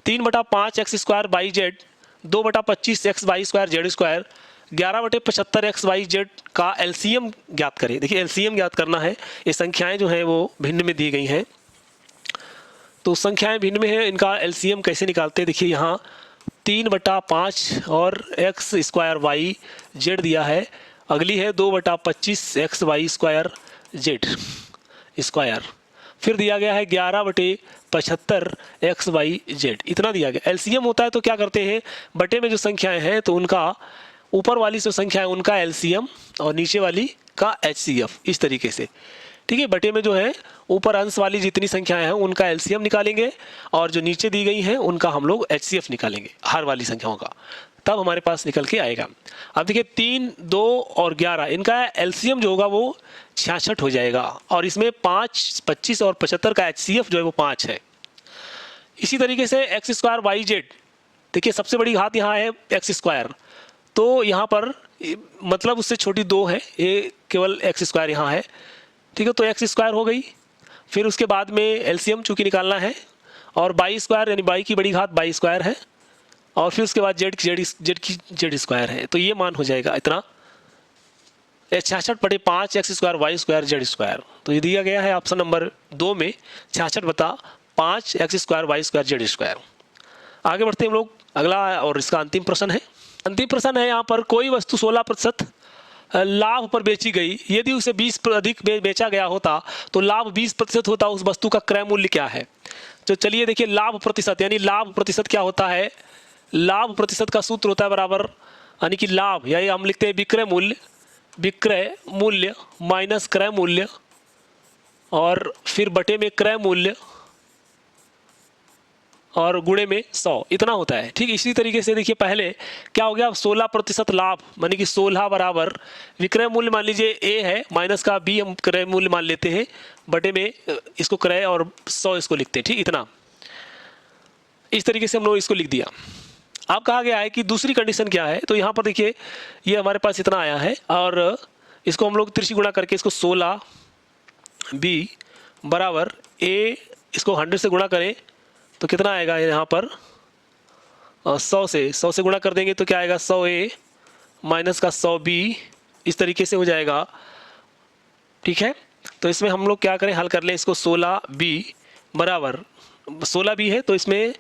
3/5 x square by z 2/25 x y square z square 11/75 x y z का एलसीएम ज्ञात करें। देखिए एलसीएम ज्ञात करना है। ये संख्याएं जो हैं वो भिन्न में दी गई हैं, तो संख्याएं भिन्न में हैं, इनका एलसीएम कैसे निकालते हैं। देखिए यहाँ 3/5 और x स्क्वायर वाई जेड दिया है, अगली है 2/25 x y square z square, फिर दिया गया है 11/75 एक्स वाई जेड, इतना दिया गया। एलसीएम होता है तो क्या करते हैं, बटे में जो संख्याएं हैं तो उनका ऊपर वाली जो संख्या है उनका एलसीएम और नीचे वाली का एचसीएफ, इस तरीके से। ठीक है, बटे में जो है ऊपर अंश वाली जितनी संख्याएं हैं उनका एलसीएम निकालेंगे और जो नीचे दी गई हैं उनका हम लोग एचसीएफ निकालेंगे हर वाली संख्याओं का, तब हमारे पास निकल के आएगा। अब देखिए 3, 2 और 11 इनका एलसीएम जो होगा वो 66 हो जाएगा और इसमें 5, 25 और 75 का एचसीएफ जो है वो 5 है। इसी तरीके से एक्स स्क्वायर वाई जेड, देखिए सबसे बड़ी घात यहाँ है एक्स स्क्वायर, तो यहाँ पर मतलब उससे छोटी 2 है, ये केवल एक्स स्क्वायर यहाँ है। ठीक है, तो एक्स स्क्वायर हो गई। फिर उसके बाद में एलसीएम चूँकि निकालना है और बाई स्क्वायर यानी बाई की बड़ी घात बाई स्क्वायर है और फिर उसके बाद जेड स्क्वायर है, तो ये मान हो जाएगा इतना 66/5 x square y square z square. तो ये दिया गया है ऑप्शन नंबर 2 में 66/5 x square y square z square. आगे बढ़ते हैं हम लोग, अगला और इसका अंतिम प्रश्न है। अंतिम प्रश्न है यहाँ पर, कोई वस्तु 16% लाभ पर बेची गई, यदि उसे 20 पर अधिक बेचा गया होता तो लाभ 20% होता, उस वस्तु का क्रय मूल्य क्या है। तो चलिए देखिए लाभ प्रतिशत, यानी लाभ प्रतिशत क्या होता है, लाभ प्रतिशत का सूत्र होता है बराबर, यानी कि लाभ या हम लिखते हैं विक्रय मूल्य माइनस क्रय मूल्य और फिर बटे में क्रय मूल्य और गुणे में 100, इतना होता है। ठीक, इसी तरीके से देखिए पहले क्या हो गया, 16% लाभ मानी कि 16 बराबर विक्रय मूल्य मान लीजिए ए है, माइनस का बी हम क्रय मूल्य मान लेते हैं, बटे में इसको क्रय और 100 इसको लिखते हैं। ठीक, इतना इस तरीके से हम लोग इसको लिख दिया। अब कहा गया है कि दूसरी कंडीशन क्या है, तो यहाँ पर देखिए ये हमारे पास इतना आया है और इसको हम लोग त्रिशी गुणा करके इसको 16 बी बराबर ए, इसको 100 से गुणा करें तो कितना आएगा यहाँ पर 100 से गुणा कर देंगे तो क्या आएगा 100 ए माइनस का 100 बी, इस तरीके से हो जाएगा। ठीक है, तो इसमें हम लोग क्या करें, हल कर लें इसको। 16 बी बराबर 16 बी है तो इसमें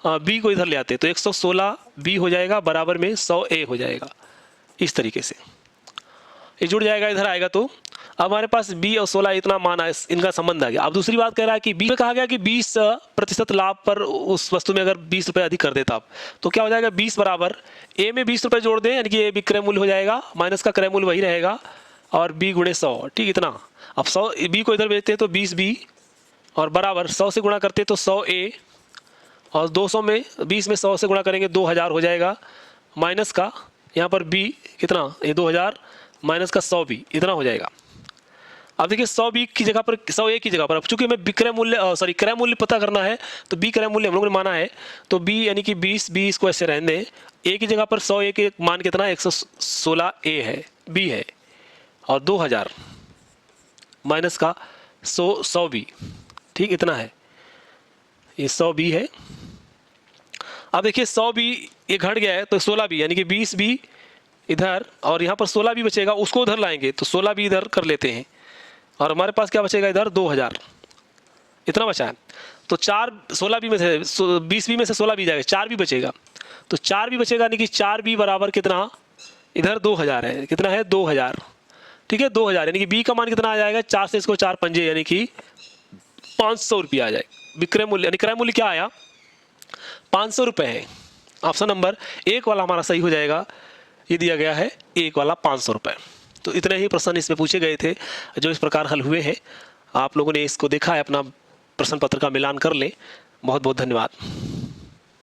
बी को इधर ले आते तो 116 बी हो जाएगा बराबर में 100 ए हो जाएगा। इस तरीके से ये जुड़ जाएगा, इधर आएगा तो अब हमारे पास बी और 16 इतना मान इनका संबंध आ गया। अब दूसरी बात कह रहा है कि बी में कहा गया कि 20% लाभ पर उस वस्तु में अगर 20 रुपये अधिक कर देता आप तो क्या हो जाएगा, 20 बराबर ए में 20 रुपये जोड़ दें, यानी कि ए विक्रय मूल्य हो जाएगा, माइनस का क्रय मूल्य वही रहेगा, और बी गुणे 100, ठीक इतना। अब 100 बी को इधर भेजते हैं तो 20 बी और बराबर 100 से गुणा करते तो 100 ए, और 200 में 20 में 100 से गुणा करेंगे 2000 हो जाएगा, माइनस का यहाँ पर बी कितना, ये 2000 माइनस का 100 बी इतना हो जाएगा। अब देखिए 100 बी की जगह पर 100 ए की जगह पर, अब चूंकि हमें विक्रय मूल्य क्रय मूल्य पता करना है तो बी क्रय मूल्य हम लोगों ने माना है, तो बी यानी कि 20 बी इसको ऐसे रहने दें, ए की जगह पर 100 ए के मान कितना 116 ए है, बी है, और 2000 माइनस का 100 बी, ठीक इतना है, ये 100 बी है। अब देखिए 100 बी ये घट गया है तो 16 बी यानी कि 20 बी इधर, और यहाँ पर 16 बी बचेगा, उसको उधर लाएंगे तो 16 बी इधर कर लेते हैं, और हमारे पास क्या बचेगा इधर 2000 इतना बचा है। तो 16 बी में से 20 बी में से 16 बी जाएगा, 4 बी बचेगा, तो 4 बी बचेगा यानी कि 4 बी बराबर कितना, इधर 2000 है, कितना है 2000, ठीक है 2000 यानी कि बी का मान कितना आ जाएगा, 4 से इसको 4 पंजे यानी कि 500 रुपया आ जाएगा विक्रय मूल्य, यानी क्रय मूल्य क्या आया 500 रुपये है। ऑप्शन नंबर 1 वाला हमारा सही हो जाएगा, ये दिया गया है 1 वाला 500 रुपये। तो इतने ही प्रश्न इसमें पूछे गए थे जो इस प्रकार हल हुए हैं। आप लोगों ने इसको देखा है, अपना प्रश्न पत्र का मिलान कर लें। बहुत बहुत धन्यवाद।